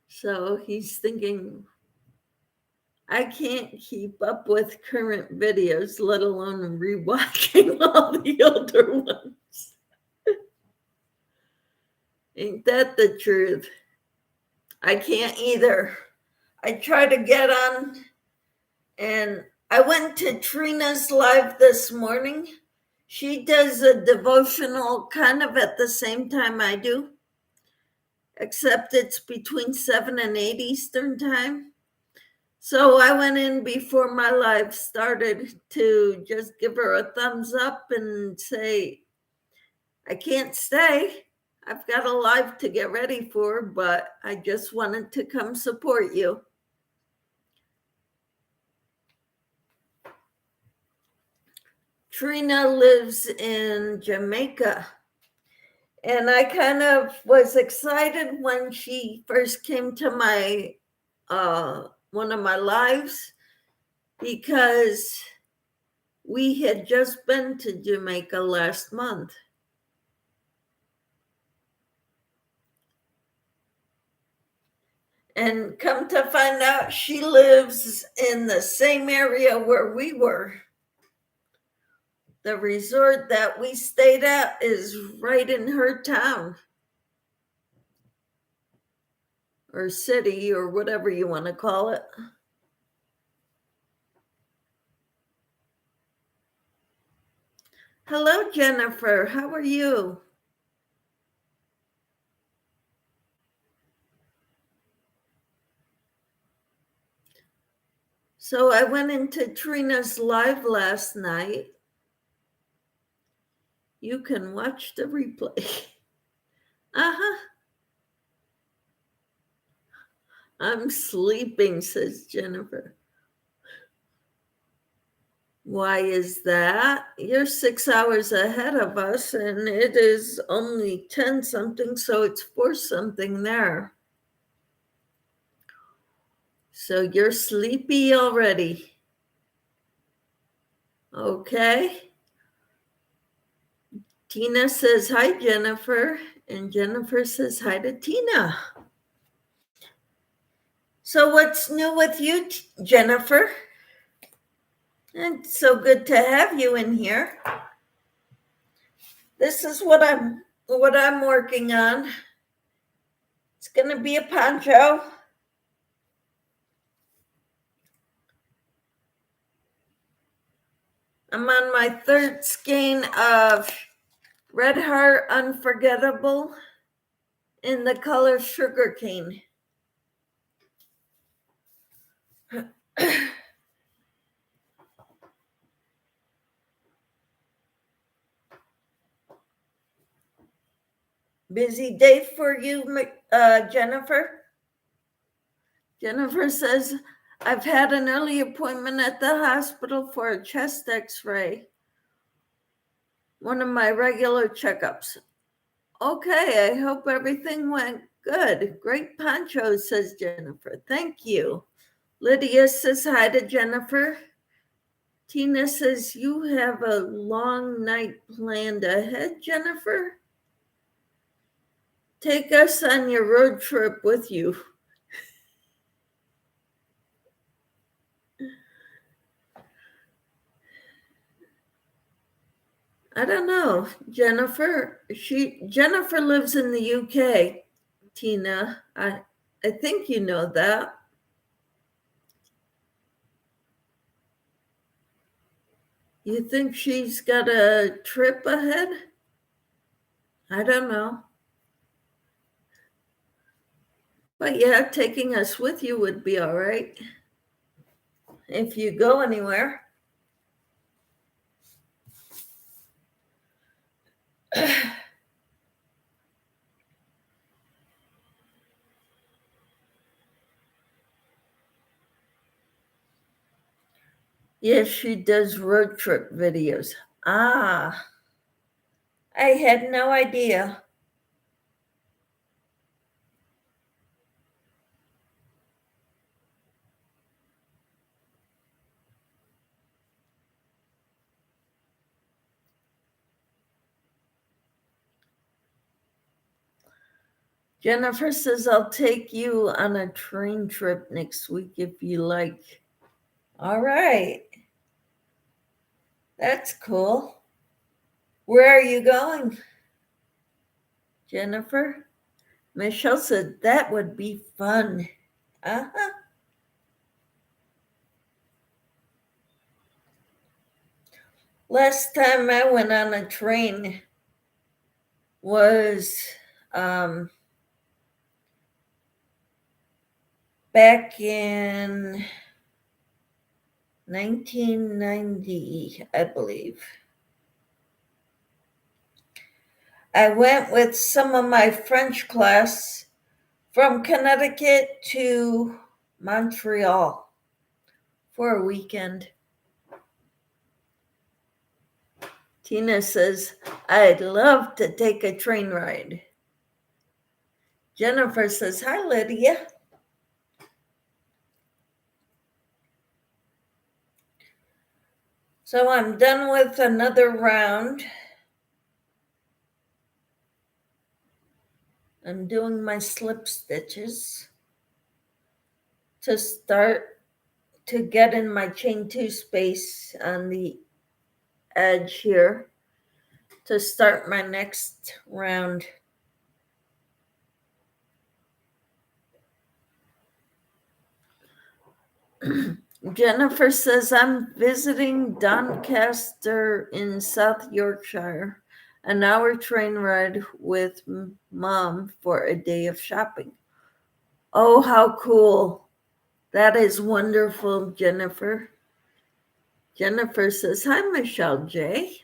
So he's thinking, I can't keep up with current videos, let alone rewatching all the older ones. Ain't that the truth? I can't either. I try to get on, and I went to Trina's live this morning. She does a devotional kind of at the same time I do, except it's between 7 and 8 Eastern time. So I went in before my live started to just give her a thumbs up and say, I can't stay. I've got a live to get ready for, but I just wanted to come support you. Trina lives in Jamaica. And I kind of was excited when she first came to my one of my lives, because we had just been to Jamaica last month. And come to find out, she lives in the same area where we were. The resort that we stayed at is right in her town or city or whatever you want to call it. Hello, Jennifer. How are you? So I went into Trina's live last night. You can watch the replay. I'm sleeping, says Jennifer. Why is that? You're 6 hours ahead of us, and it is only 10 something, so it's 4 something there. So you're sleepy already. Okay. Tina says, hi, Jennifer. And Jennifer says, hi to Tina. So what's new with you, Jennifer? It's so good to have you in here. This is what I'm working on. It's going to be a poncho. I'm on my third skein of Red Heart Unforgettable in the color Sugarcane. Busy day for you, Jennifer? Jennifer says, I've had an early appointment at the hospital for a chest x-ray, one of my regular checkups. Okay, I hope everything went good. Great poncho, says Jennifer. Thank you. Lydia says hi to Jennifer. Tina says, you have a long night planned ahead, Jennifer. Take us on your road trip with you. I don't know. Jennifer lives in the UK, Tina. I think you know that. You think she's got a trip ahead? I don't know. But yeah, taking us with you would be all right. If you go anywhere. Yes, she does road trip videos. Ah, I had no idea. Jennifer says, I'll take you on a train trip next week if you like. All right. That's cool. Where are you going, Jennifer? Michelle said, that would be fun. Uh-huh. Last time I went on a train was back in 1990, I believe. I went with some of my French class from Connecticut to Montreal for a weekend. Tina says, I'd love to take a train ride. Jennifer says, hi, Lydia. So I'm done with another round. I'm doing my slip stitches to start to get in my chain 2 space on the edge here to start my next round. Jennifer says, I'm visiting Doncaster in South Yorkshire, an hour train ride with Mom for a day of shopping. Oh, how cool. That is wonderful, Jennifer. Jennifer says, hi, Michelle J.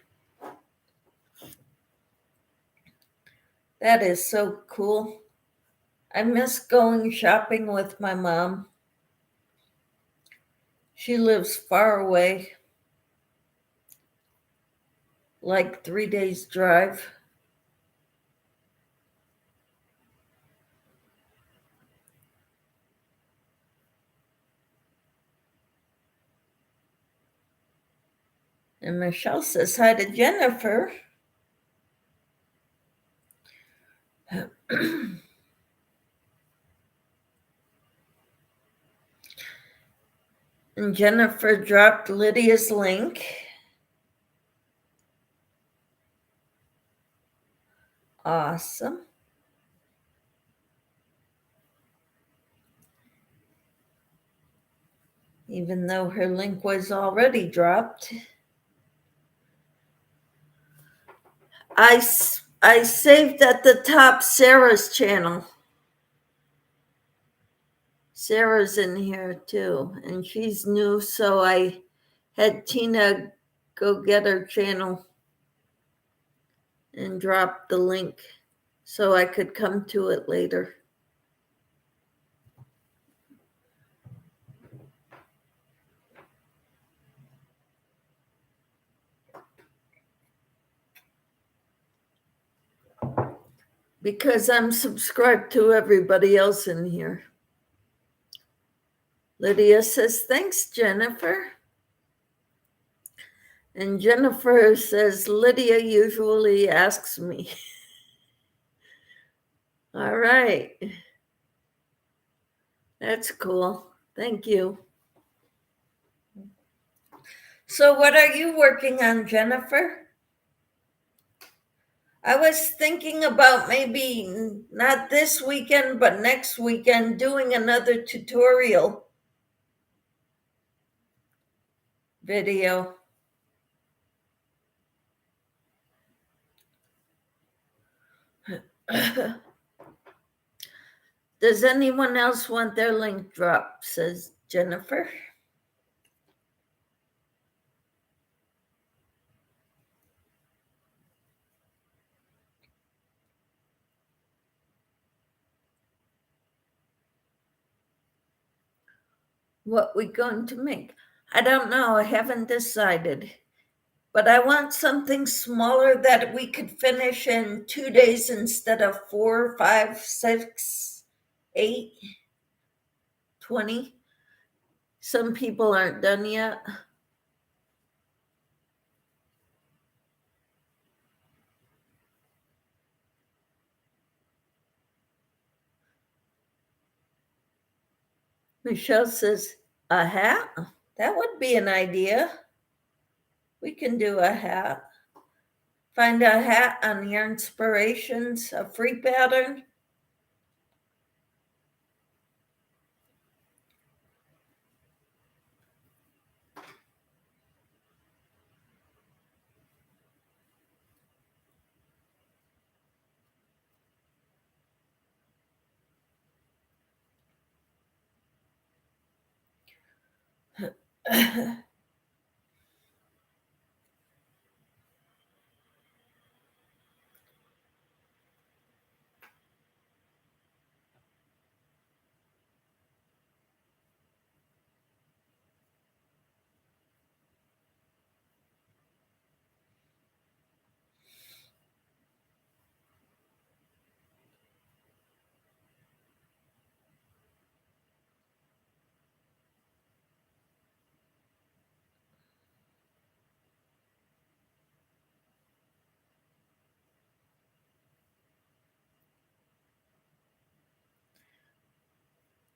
That is so cool. I miss going shopping with my mom. She lives far away, like 3 days' drive. And Michelle says hi to Jennifer. And Jennifer dropped Lydia's link. Awesome. Even though her link was already dropped. I saved at the top Sarah's channel. Sarah's in here too, and she's new, so I had Tina go get her channel and drop the link so I could come to it later. Because I'm subscribed to everybody else in here. Lydia says, thanks, Jennifer. And Jennifer says, Lydia usually asks me. All right. That's cool. Thank you. So what are you working on, Jennifer? I was thinking about maybe not this weekend, but next weekend doing another tutorial video. Does anyone else want their link dropped, says Jennifer. What we going to make? I don't know. I haven't decided. But I want something smaller that we could finish in 2 days instead of 4, 5, 6, 8, 20. Some people aren't done yet. Michelle says, a hat? That would be an idea. We can do a hat. Find a hat on your inspirations, a free pattern.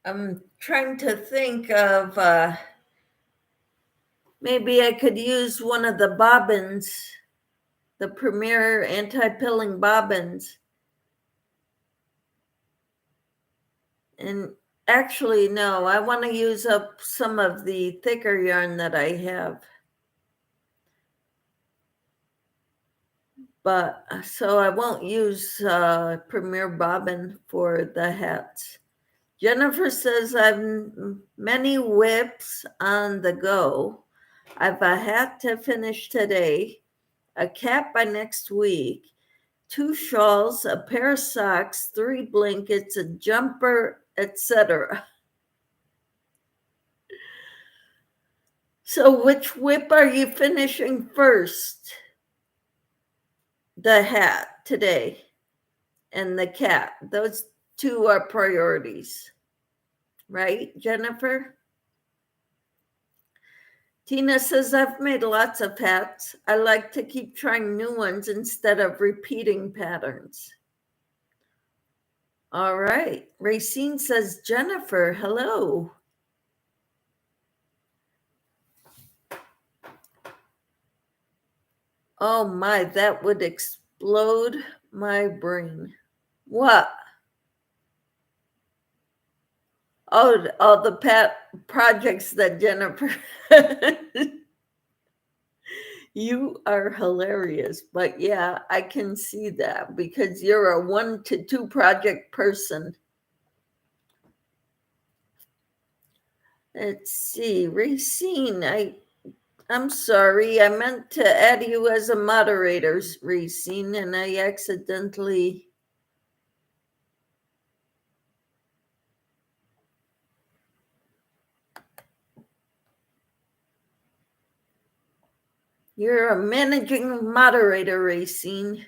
I'm trying to think of maybe I could use one of the bobbins, the Premier anti-pilling bobbins. And actually, no, I want to use up some of the thicker yarn that I have. But so I won't use Premier bobbin for the hats. Jennifer says I've many whips on the go. I've a hat to finish today, a cap by next week, 2 shawls, a pair of socks, 3 blankets, a jumper, etc. So which whip are you finishing first? The hat today and the cap. Those 2 are priorities. Right, Jennifer? Tina says, I've made lots of hats. I like to keep trying new ones instead of repeating patterns. All right. Racine says, Jennifer, hello. Oh my, that would explode my brain. What? Oh, all the projects that Jennifer. You are hilarious. But yeah, I can see that because you're a 1 to 2 project person. Let's see, Racine, I'm sorry. I meant to add you as a moderator, Racine, and I accidentally. You're a managing moderator, Racine.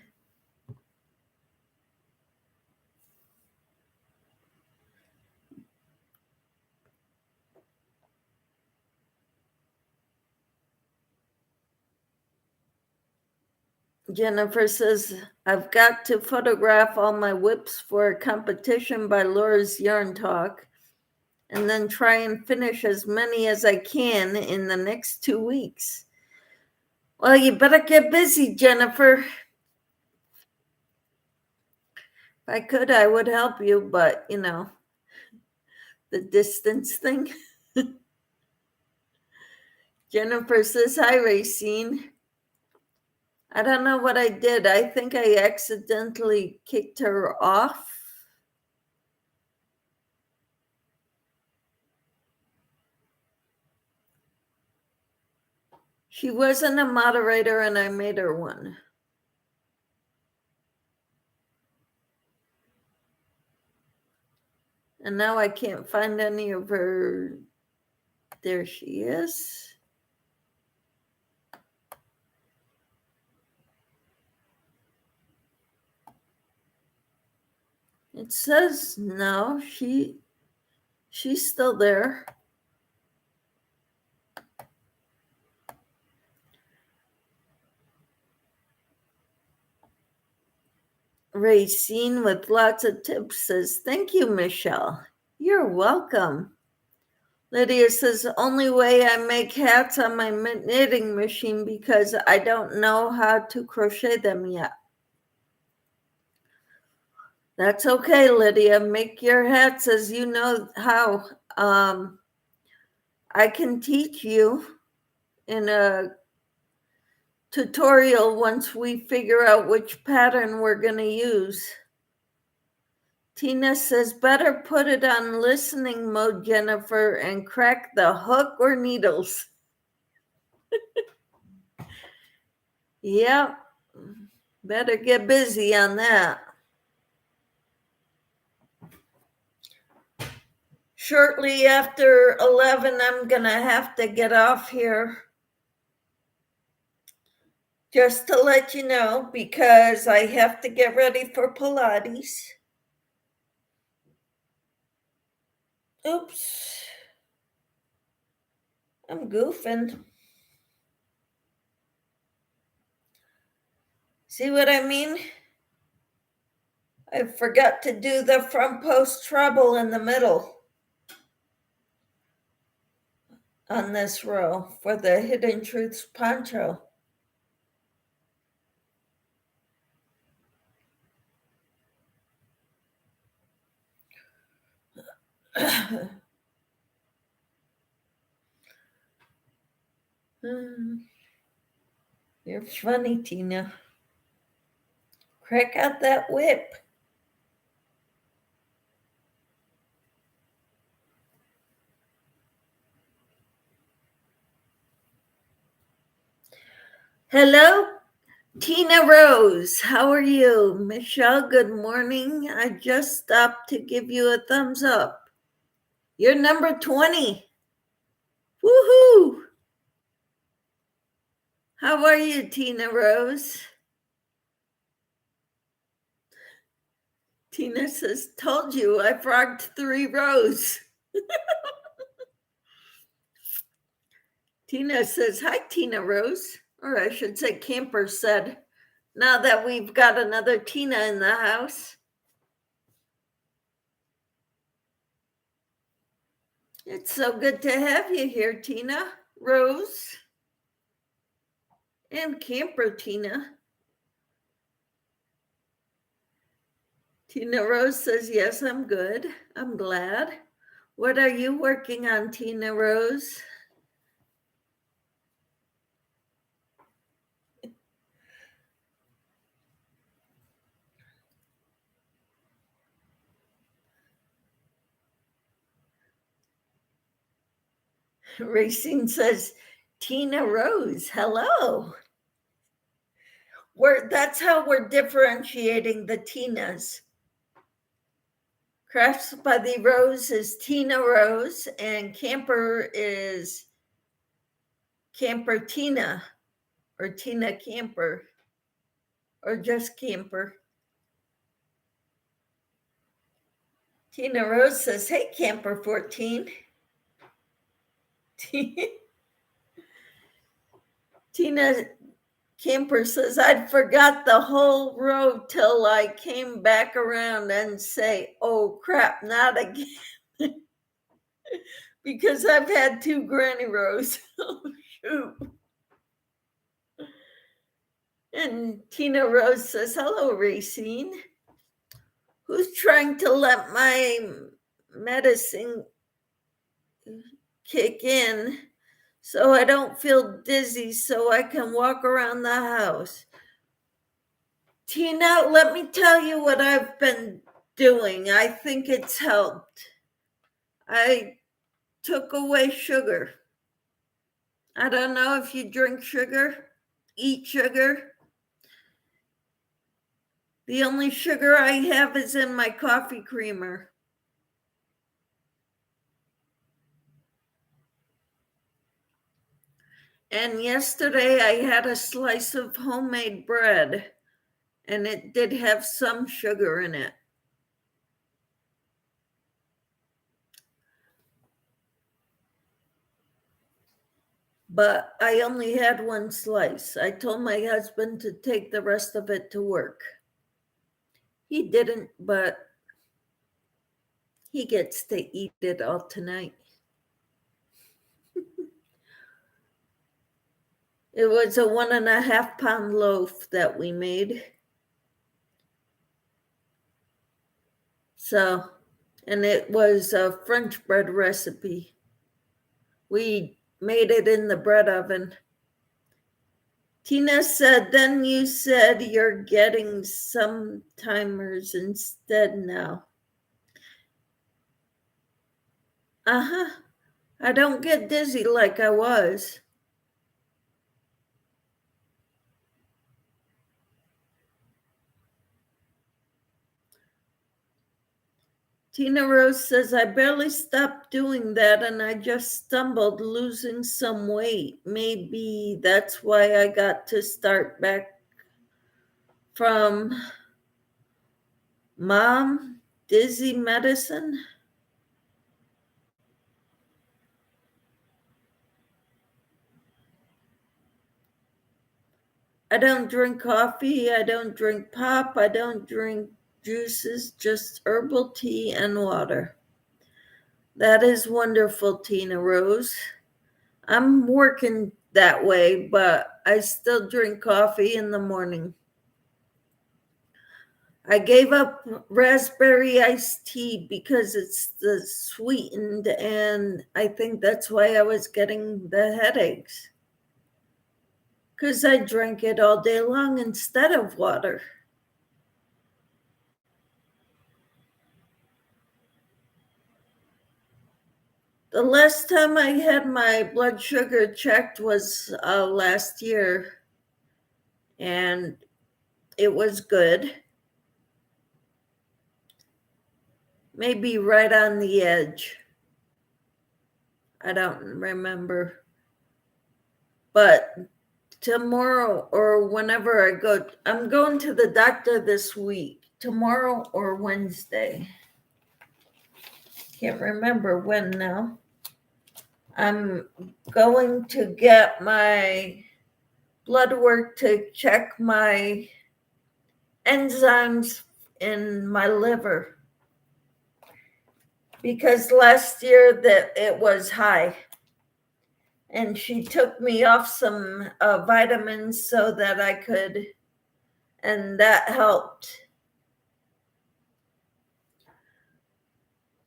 Jennifer says, I've got to photograph all my whips for a competition by Laura's Yarn Talk, and then try and finish as many as I can in the next 2 weeks. Well, you better get busy, Jennifer. If I could, I would help you, but the distance thing. Jennifer says, hi, Racine. I don't know what I did. I think I accidentally kicked her off. She wasn't a moderator and I made her one. And now I can't find any of her. There she is. It says no, she's still there. Racine with lots of tips says, thank you, Michelle. You're welcome. Lydia says, only way I make hats on my knitting machine because I don't know how to crochet them yet. That's okay, Lydia. Make your hats as you know how. I can teach you in a tutorial once we figure out which pattern we're going to use. Tina says, better put it on listening mode, Jennifer, and crack the hook or needles. Yep. Better get busy on that. Shortly after 11, I'm going to have to get off here. Just to let you know, because I have to get ready for Pilates. Oops. I'm goofing. See what I mean? I forgot to do the front post treble in the middle on this row for the Hidden Truths poncho. You're funny, Tina. Crack out that whip. Hello, Tina Rose. How are you? Michelle, good morning. I just stopped to give you a thumbs up. You're number 20. Woohoo! How are you, Tina Rose? Tina says, told you I frogged 3 rows. Tina says, hi, Tina Rose. Or I should say Camper said, now that we've got another Tina in the house. It's so good to have you here, Tina Rose. And Camper Tina. Tina Rose says, yes, I'm good. I'm glad. What are you working on, Tina Rose? Racine says, Tina Rose, hello. That's how we're differentiating the Tinas. Crafts by the Rose is Tina Rose, and Camper is Camper Tina, or Tina Camper, or just Camper. Tina Rose says, hey, Camper 14. Tina Camper says, I forgot the whole row till I came back around and say, oh crap, not again. Because I've had 2 granny rows. Oh, shoot. And Tina Rose says, hello, Racine. Who's trying to let my medicine kick in so I don't feel dizzy so I can walk around the house? Tina, let me tell you what I've been doing. I think it's helped. I took away sugar. I don't know if you drink sugar, eat sugar. The only sugar I have is in my coffee creamer. And yesterday I had a slice of homemade bread, and it did have some sugar in it. But I only had 1 slice. I told my husband to take the rest of it to work. He didn't, but he gets to eat it all tonight. It was a 1.5 pound loaf that we made. So, and it was a French bread recipe. We made it in the bread oven. Tina said, then you said you're getting some timers instead now. Uh-huh. I don't get dizzy like I was. Tina Rose says, I barely stopped doing that and I just stumbled losing some weight. Maybe that's why I got to start back from Mom, dizzy medicine. I don't drink coffee. I don't drink pop. I don't drink juices, just herbal tea and water. That is wonderful, Tina Rose. I'm working that way, but I still drink coffee in the morning. I gave up raspberry iced tea because it's the sweetened, and I think that's why I was getting the headaches. Because I drank it all day long instead of water. The last time I had my blood sugar checked was last year, and it was good. Maybe right on the edge. I don't remember. But tomorrow or whenever I go, I'm going to the doctor this week, tomorrow or Wednesday. Can't remember when now. I'm going to get my blood work to check my enzymes in my liver, because last year that it was high. and she took me off some vitamins so that I could, and that helped.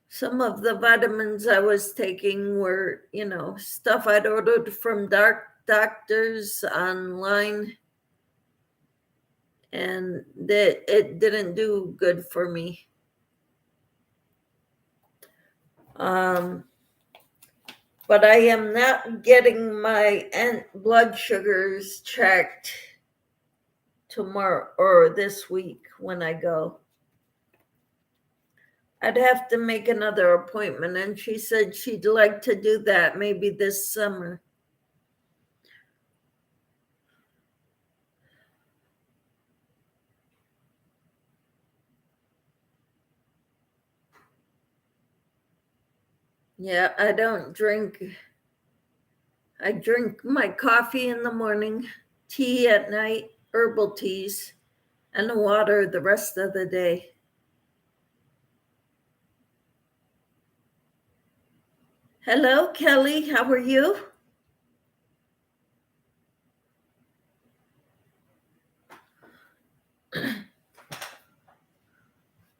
Some of the vitamins I was taking were, stuff I'd ordered from doctors online, and that it didn't do good for me. But I am not getting my blood sugars checked tomorrow or this week when I go. I'd have to make another appointment, and she said she'd like to do that maybe this summer. Yeah, I don't drink. I drink my coffee in the morning, tea at night, herbal teas, and water the rest of the day. Hello, Kelly. How are you?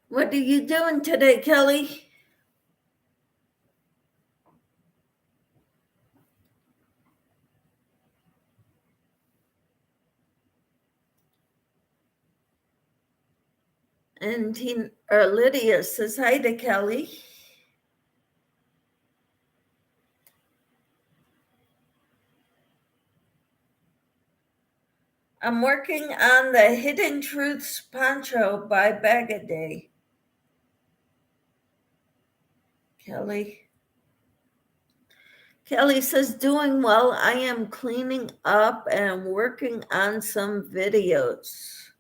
What are you doing today, Kelly? And Lydia says hi to Kelly. I'm working on the Hidden Truths poncho by Bag a Day. Kelly says, doing well. I am cleaning up and working on some videos.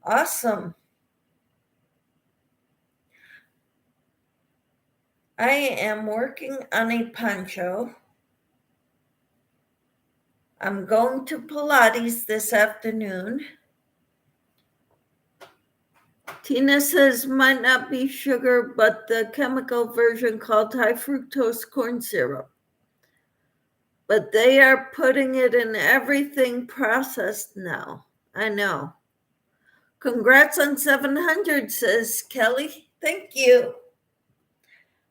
Awesome. I am working on a poncho. I'm going to Pilates this afternoon. Tina says, might not be sugar, but the chemical version called high fructose corn syrup. But they are putting it in everything processed now. I know. Congrats on 700, says Kelly. Thank you.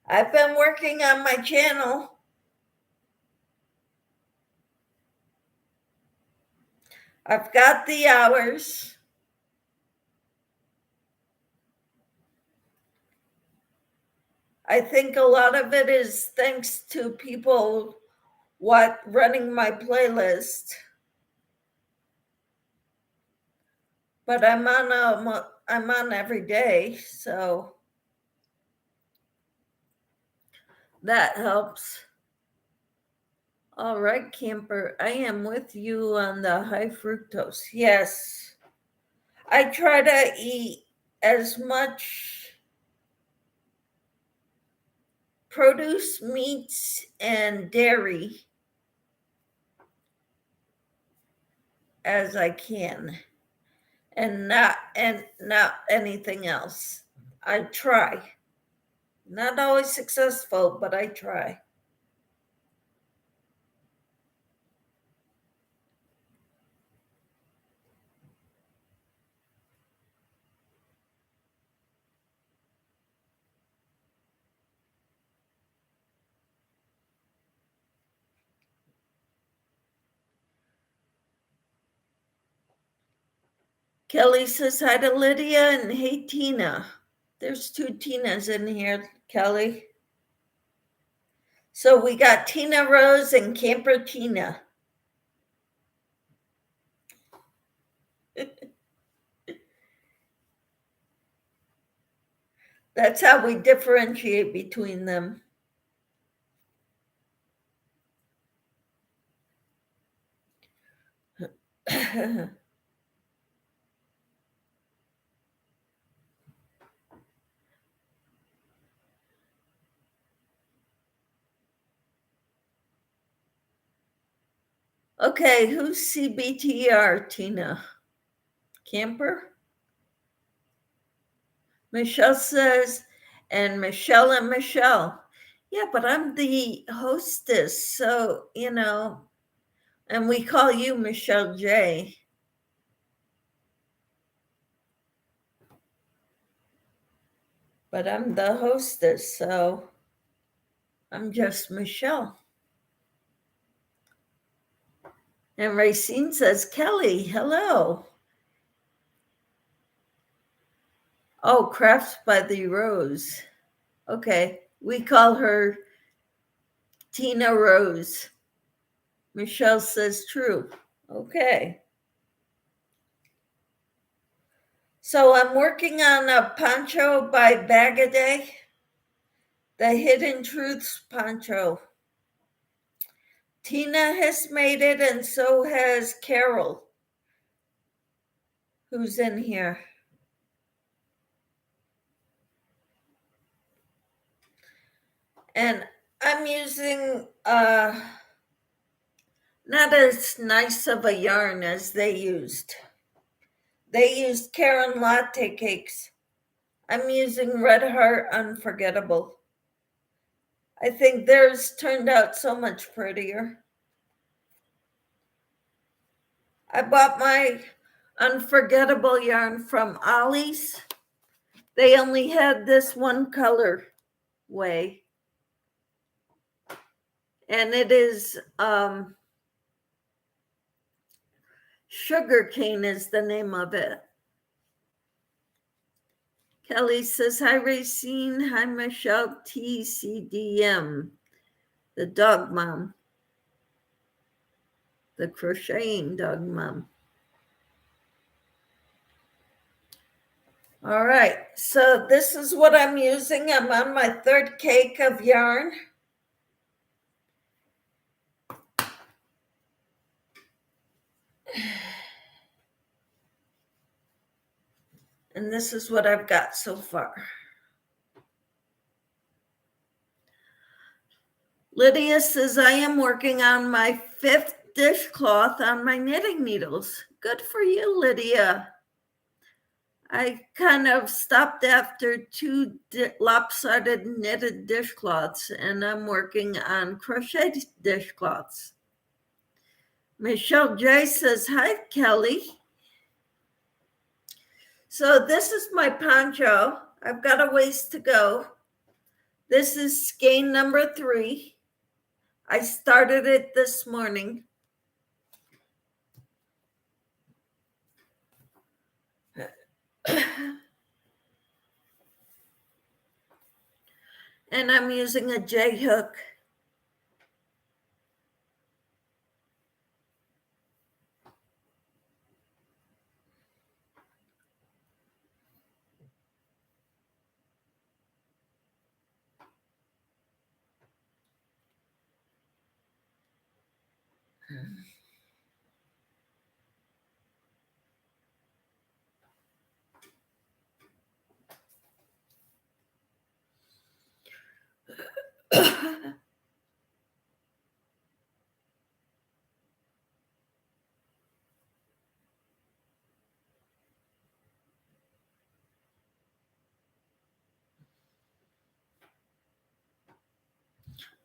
I've been working on my channel. I've got the hours. I think a lot of it is thanks to people running my playlist. But I'm on every day, so that helps. All right, Camper, I am with you on the high fructose. Yes, I try to eat as much produce, meats, and dairy as I can, and not anything else. I try. Not always successful, but I try. Kelly says hi to Lydia and hey, Tina. There's 2 Tinas in here, Kelly. So we got Tina Rose and Camper Tina. That's how we differentiate between them. Okay, who's CBTR, Tina? Camper? Michelle says, and Michelle. Yeah, but I'm the hostess, so, and we call you Michelle J. But I'm the hostess, so I'm just Michelle. And Racine says, Kelly, hello. Oh, Crafts by the Rose. Okay, we call her Tina Rose. Michelle says true. Okay. So I'm working on a poncho by Bagaday, the Hidden Truths poncho. Tina has made it, and so has Carol, who's in here. And I'm using not as nice of a yarn as they used. They used Karen latte cakes. I'm using Red Heart Unforgettable. I think theirs turned out so much prettier. I bought my Unforgettable yarn from Ollie's. They only had this one color way. And it is Sugar Cane is the name of it. Kelly says, hi, Racine. Hi, Michelle TCDM, the dog mom, the crocheting dog mom. All right, so this is what I'm using. I'm on my third cake of yarn. And this is what I've got so far. Lydia says, I am working on my 5th dishcloth on my knitting needles. Good for you, Lydia. I kind of stopped after 2 lopsided knitted dishcloths, and I'm working on crochet dishcloths. Michelle J says, hi, Kelly. So this is my poncho. I've got a ways to go. This is skein number 3. I started it this morning. And I'm using a J hook.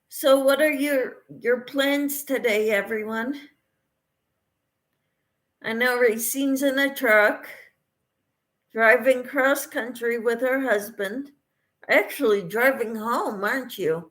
So what are your plans today, everyone? I know Racine's in a truck, driving cross country with her husband. Actually driving home, aren't you?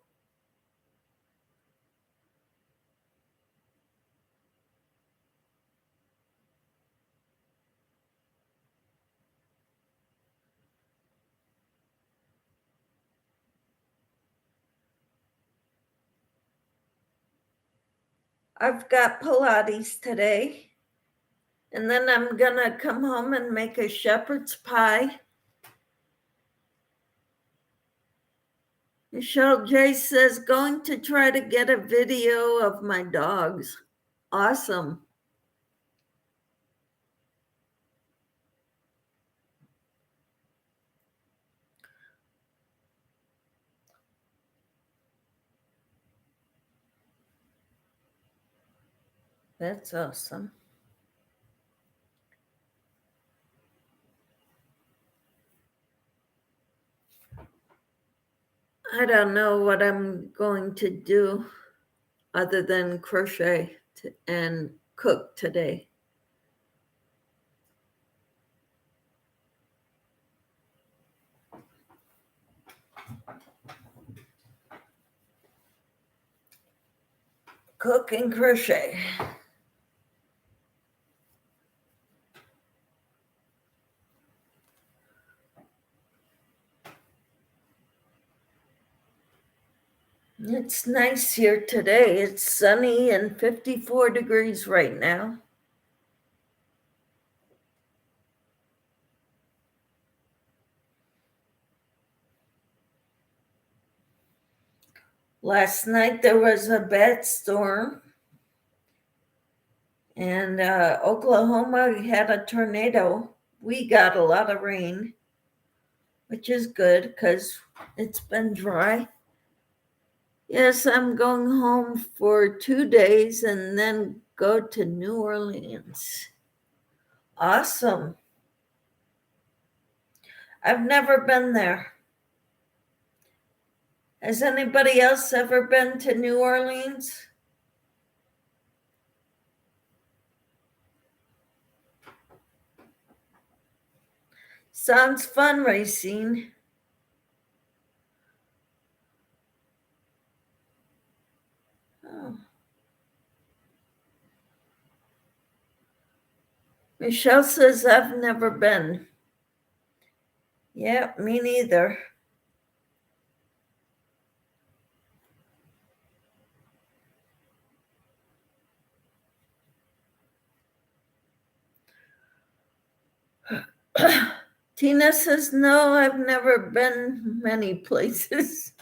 I've got Pilates today. And then I'm gonna come home and make a shepherd's pie. Michelle J says, going to try to get a video of my dogs. Awesome. That's awesome. I don't know what I'm going to do other than crochet and cook today. Cook and crochet. It's nice here today. It's sunny and 54 degrees right now. Last night there was a bad storm, and Oklahoma had a tornado. We got a lot of rain, which is good because it's been dry. Yes, I'm going home for 2 days and then go to New Orleans. Awesome. I've never been there. Has anybody else ever been to New Orleans? Sounds fun, Racine. Oh. Michelle says I've never been. Yeah, me neither. Tina says, no, I've never been many places.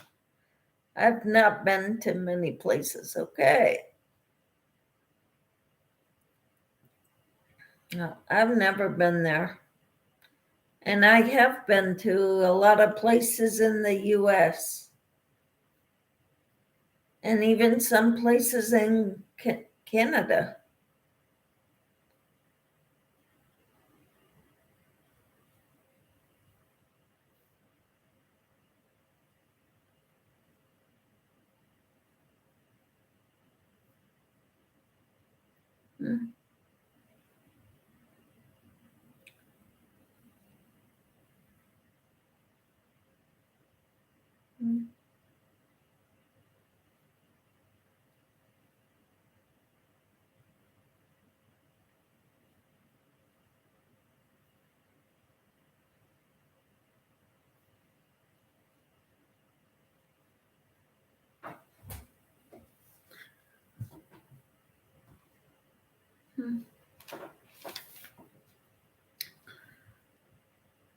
I've not been to many places. Okay. No, I've never been there. And I have been to a lot of places in the US. And even some places in Canada. Mm-hmm.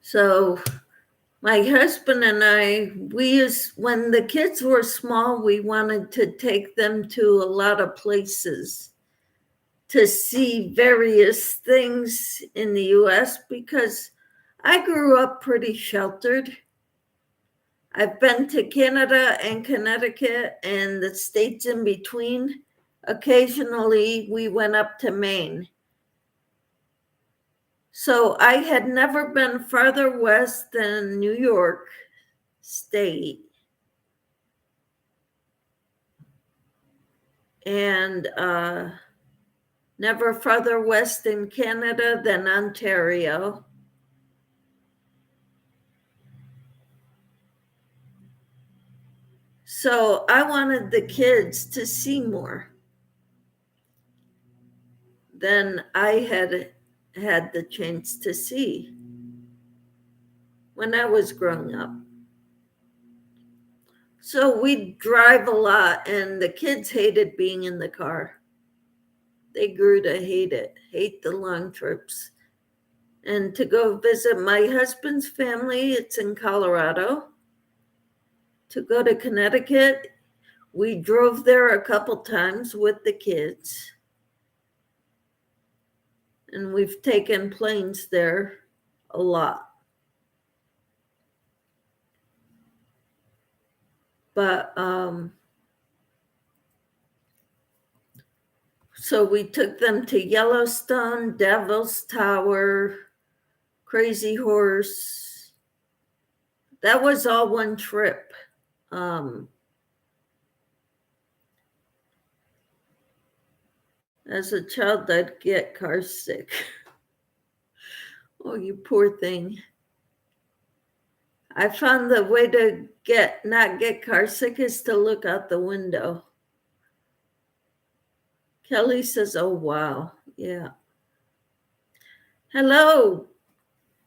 So my husband and I, when the kids were small, we wanted to take them to a lot of places to see various things in the US because I grew up pretty sheltered. I've been to Canada and Connecticut and the states in between. Occasionally, we went up to Maine. So I had never been farther west than New York State. And never farther west in Canada than Ontario. So I wanted the kids to see more than I had the chance to see when I was growing up. So we'd drive a lot, and the kids hated being in the car. They grew to hate the long trips. And to go visit my husband's family, it's in Colorado. To go to Connecticut, we drove there a couple times with the kids. And we've taken planes there a lot. But so we took them to Yellowstone, Devil's Tower, Crazy Horse. That was all one trip. As a child, I'd get car sick. Oh, you poor thing. I found the way to not get car sick is to look out the window. Kelly says, oh, wow. Yeah. Hello,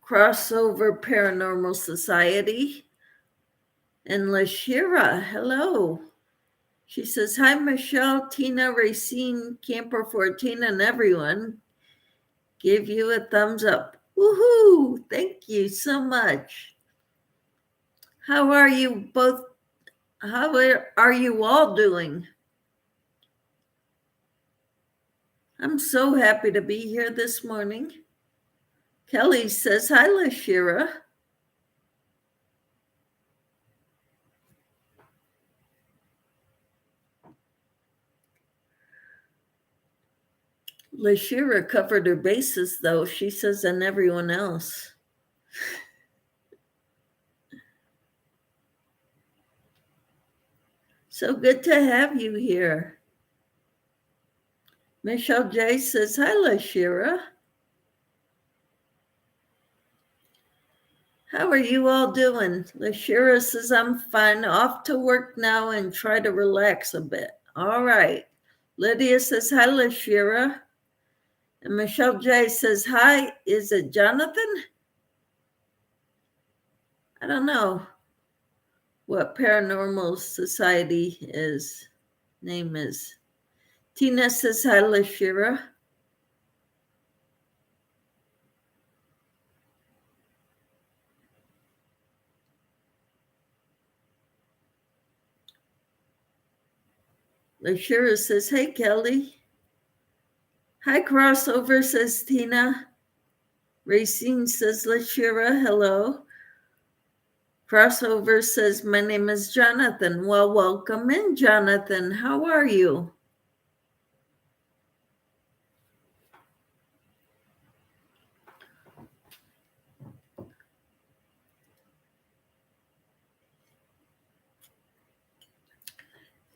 Crossover Paranormal Society. And Lashira, hello. She says, hi, Michelle, Tina, Racine, Camper 14, and everyone. Give you a thumbs up. Woohoo! Thank you so much. How are you both? How are you all doing? I'm so happy to be here this morning. Kelly says, hi, Lashira. Lashira covered her bases, though, she says, and everyone else. So good to have you here. Michelle J says, hi, Lashira. How are you all doing? Lashira says, I'm fine. Off to work now and try to relax a bit. All right. Lydia says, hi, Lashira. And Michelle J says, hi, is it Jonathan? I don't know what Paranormal Society name is. Tina says, hi, Lashira. Lashira says, hey, Kelly. Hi, Crossover, says Tina. Racine says, Lashira, hello. Crossover says, my name is Jonathan. Well, welcome in, Jonathan. How are you?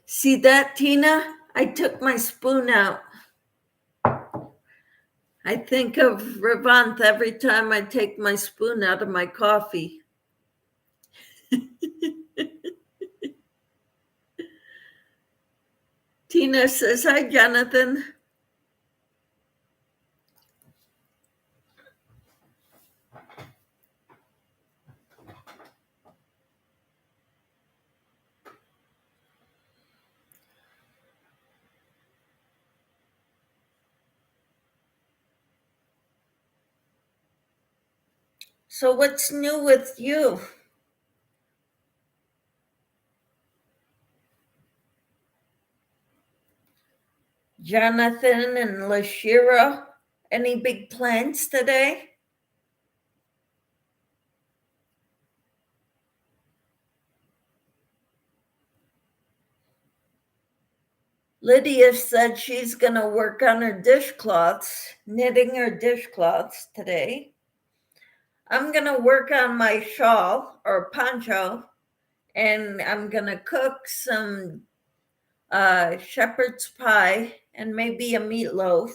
See that, Tina? I took my spoon out. I think of Ravant every time I take my spoon out of my coffee. Tina says, hi, Jonathan. So what's new with you? Jonathan and Lashira, any big plans today? Lydia said she's going to work on her dishcloths, knitting her dishcloths today. I'm going to work on my shawl or poncho, and I'm going to cook some shepherd's pie and maybe a meatloaf.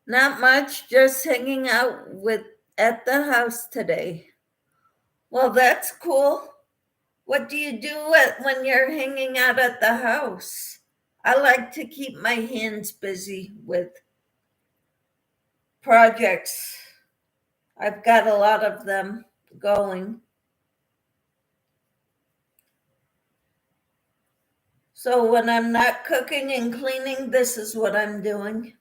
Not much, just hanging out at the house today. Well, that's cool. What do you do when you're hanging out at the house? I like to keep my hands busy with projects. I've got a lot of them going. So when I'm not cooking and cleaning, this is what I'm doing.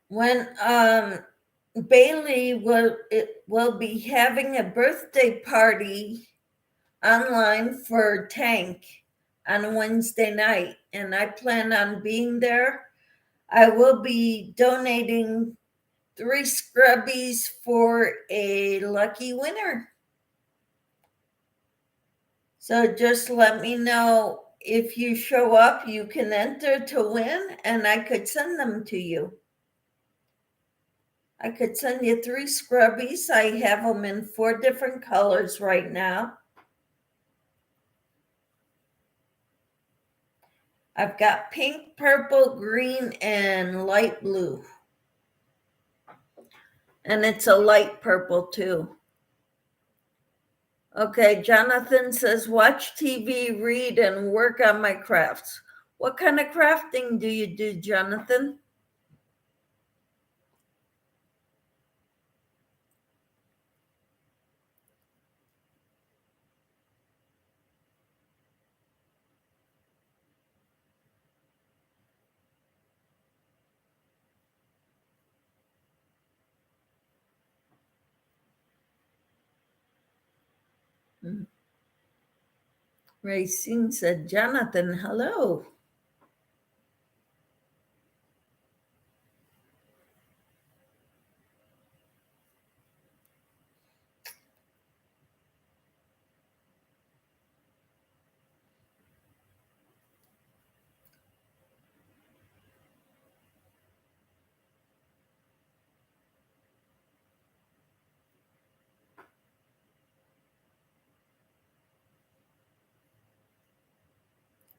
When Bailey will be having a birthday party online for Tank on Wednesday night. and I plan on being there. I will be donating 3 scrubbies for a lucky winner. So just let me know if you show up. You can enter to win, and I could send them to you. I could send you 3 scrubbies. I have them in 4 different colors right now. I've got pink, purple, green, and light blue. And it's a light purple too. Okay, Jonathan says, watch TV, read, and work on my crafts. What kind of crafting do you do, Jonathan? Racine said, Jonathan, hello.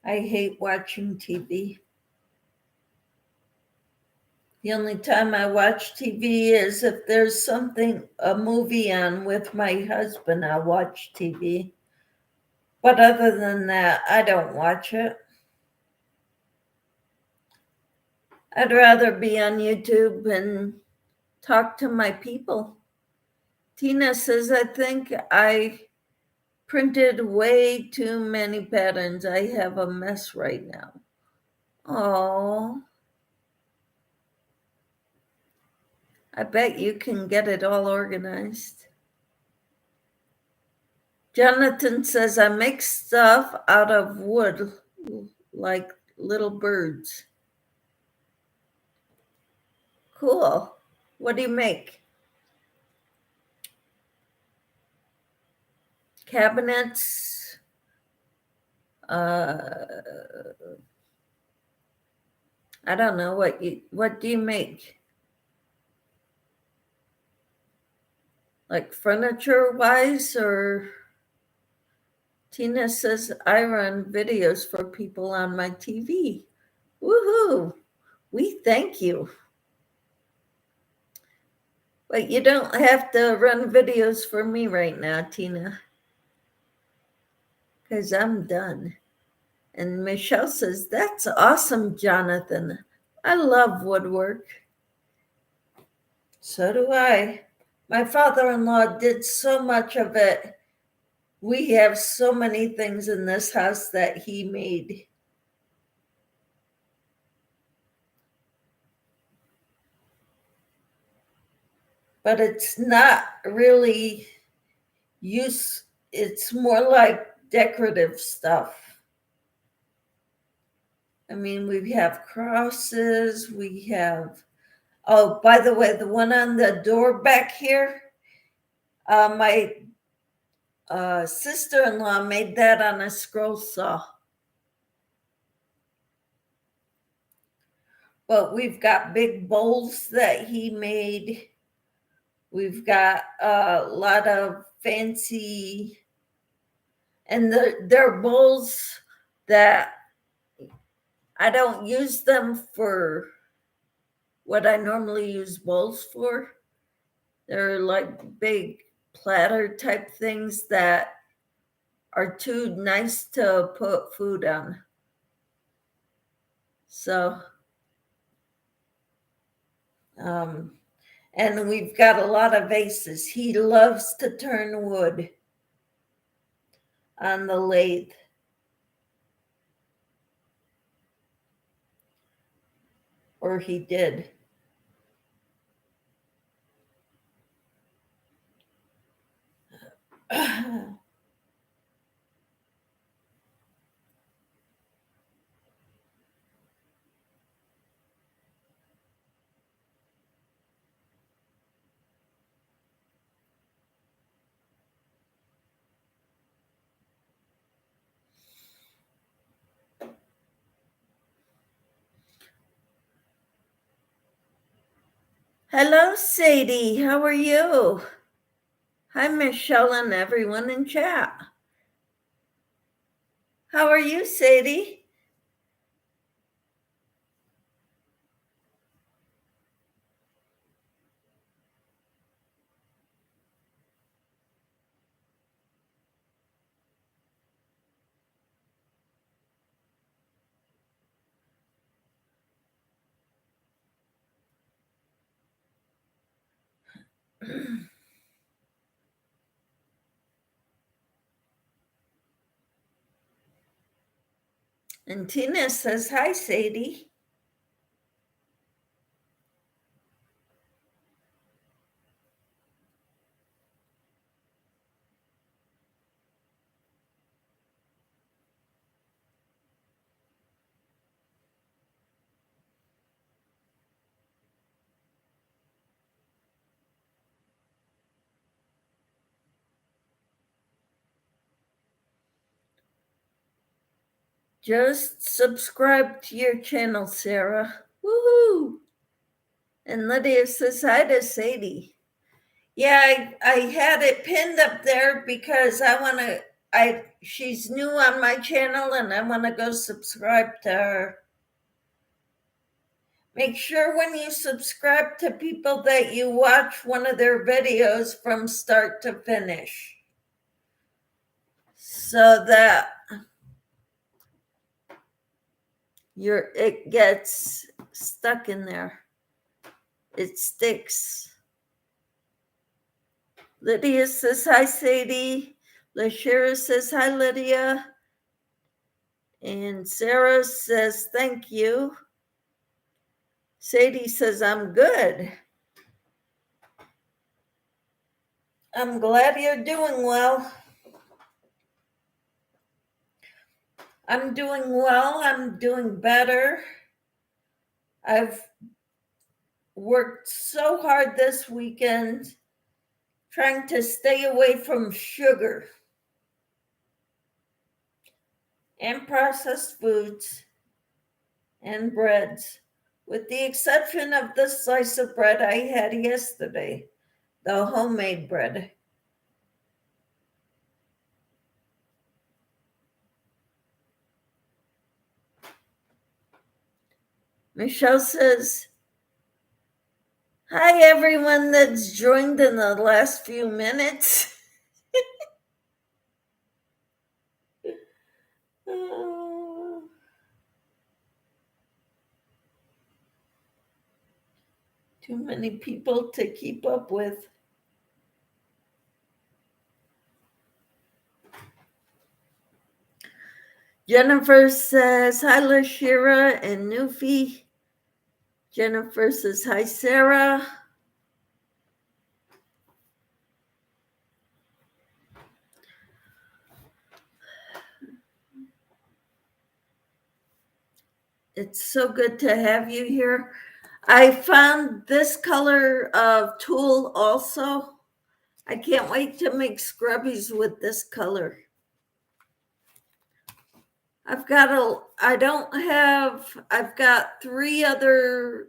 I hate watching TV. The only time I watch TV is if there's a movie on with my husband, I'll watch TV. But other than that, I don't watch it. I'd rather be on YouTube and talk to my people. Tina says, I think I printed way too many patterns. I have a mess right now. Oh, I bet you can get it all organized. Jonathan says, I make stuff out of wood like little birds. Cool. What do you make? Cabinets? I don't know what do you make? Like furniture wise, or Tina says I run videos for people on my TV. Woohoo! We thank you. But you don't have to run videos for me right now, Tina, because I'm done. And Michelle says, that's awesome, Jonathan. I love woodwork. So do I. My father-in-law did so much of it. We have so many things in this house that he made. But it's not really it's more like decorative stuff. I mean, we have crosses, we have, oh, by the way, the one on the door back here, my sister-in-law made that on a scroll saw. But we've got big bowls that he made. We've got a lot of fancy, and they're bowls that I don't use them for what I normally use bowls for. They're like big platter type things that are too nice to put food on. So, and we've got a lot of vases. He loves to turn wood on the lathe. Or he did. Hello, Sadie. How are you? Hi, Michelle, and everyone in chat. How are you, Sadie? And Tina says, hi, Sadie. Just subscribe to your channel, Sarah. Woohoo! And Lydia says, hi to Sadie. Yeah, I had it pinned up there because she's new on my channel and I want to go subscribe to her. Make sure when you subscribe to people that you watch one of their videos from start to finish so that it gets stuck in there. It sticks. Lydia says, hi, Sadie. Lashira says, hi, Lydia. And Sarah says, thank you. Sadie says, I'm good. I'm glad you're doing well. I'm doing well. I'm doing better. I've worked so hard this weekend trying to stay away from sugar and processed foods and breads, with the exception of the slice of bread I had yesterday, the homemade bread. Michelle says, hi, everyone that's joined in the last few minutes. Oh, too many people to keep up with. Jennifer says, hi, Lashira and Nufi. Jennifer says, hi, Sarah. It's so good to have you here. I found this color of tulle also. I can't wait to make scrubbies with this color. I've got three other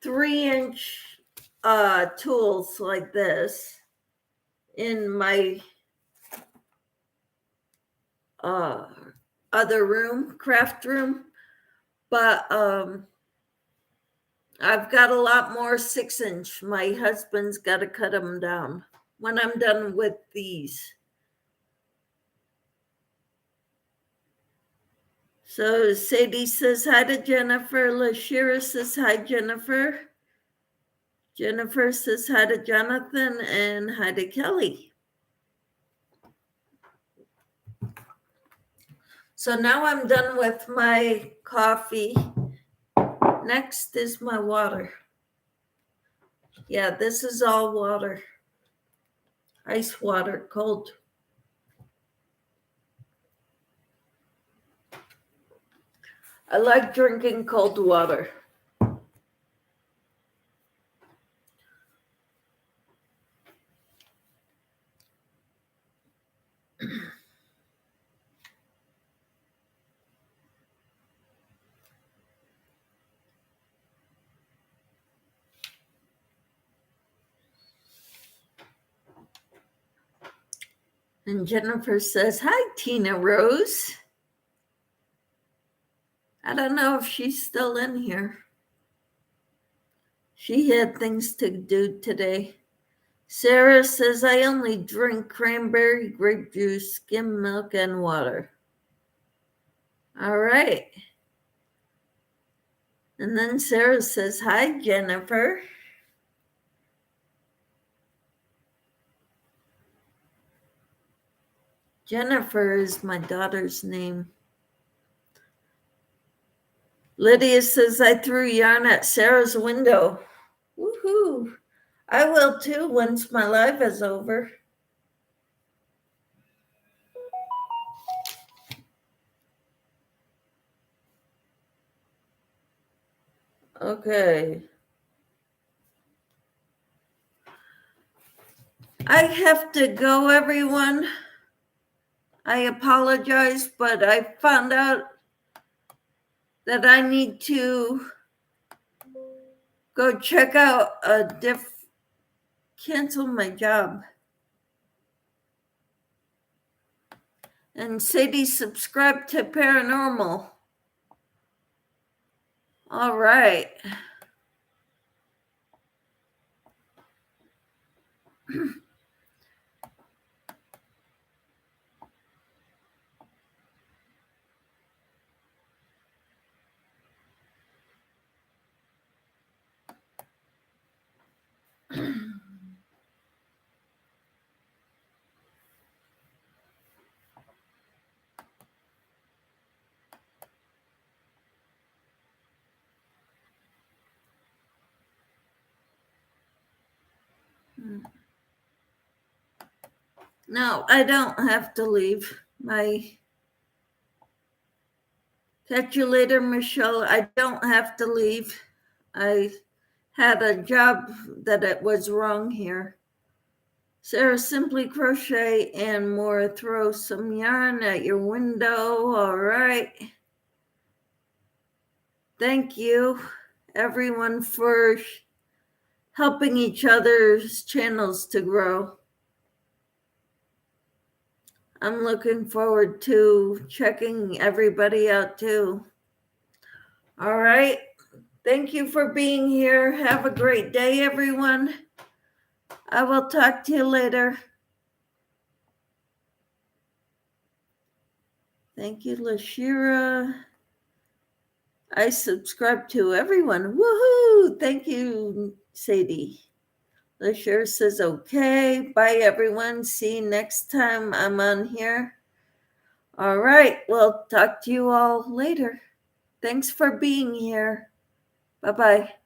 3-inch tools like this in my other room, craft room, but I've got a lot more 6-inch. My husband's got to cut them down when I'm done with these. So Sadie says hi to Jennifer. Lashira says hi, Jennifer. Jennifer says hi to Jonathan and hi to Kelly. So now I'm done with my coffee. Next is my water. Yeah, this is all water. Ice water, cold. I like drinking cold water. And Jennifer says, hi, Tina Rose. I don't know if she's still in here. She had things to do today. Sarah says, I only drink cranberry, grape juice, skim milk, and water. All right. And then Sarah says, hi, Jennifer. Jennifer is my daughter's name. Lydia says, I threw yarn at Sarah's window. Woohoo! I will too once my live is over. Okay. I have to go, everyone. I apologize, but I found out that I need to go check out cancel my job. And Sadie, subscribe to Paranormal. All right. No, I don't have to leave. Catch you later, Michelle. I don't have to leave. I had a job that it was wrong here. Sarah, simply crochet and more. Throw some yarn at your window. All right. Thank you, everyone, for helping each other's channels to grow. I'm looking forward to checking everybody out too. All right. Thank you for being here. Have a great day, everyone. I will talk to you later. Thank you, Lashira. I subscribe to everyone. Woohoo! Thank you, Sadie. Lashira says, okay. Bye, everyone. See you next time I'm on here. All right. Well, talk to you all later. Thanks for being here. Bye-bye.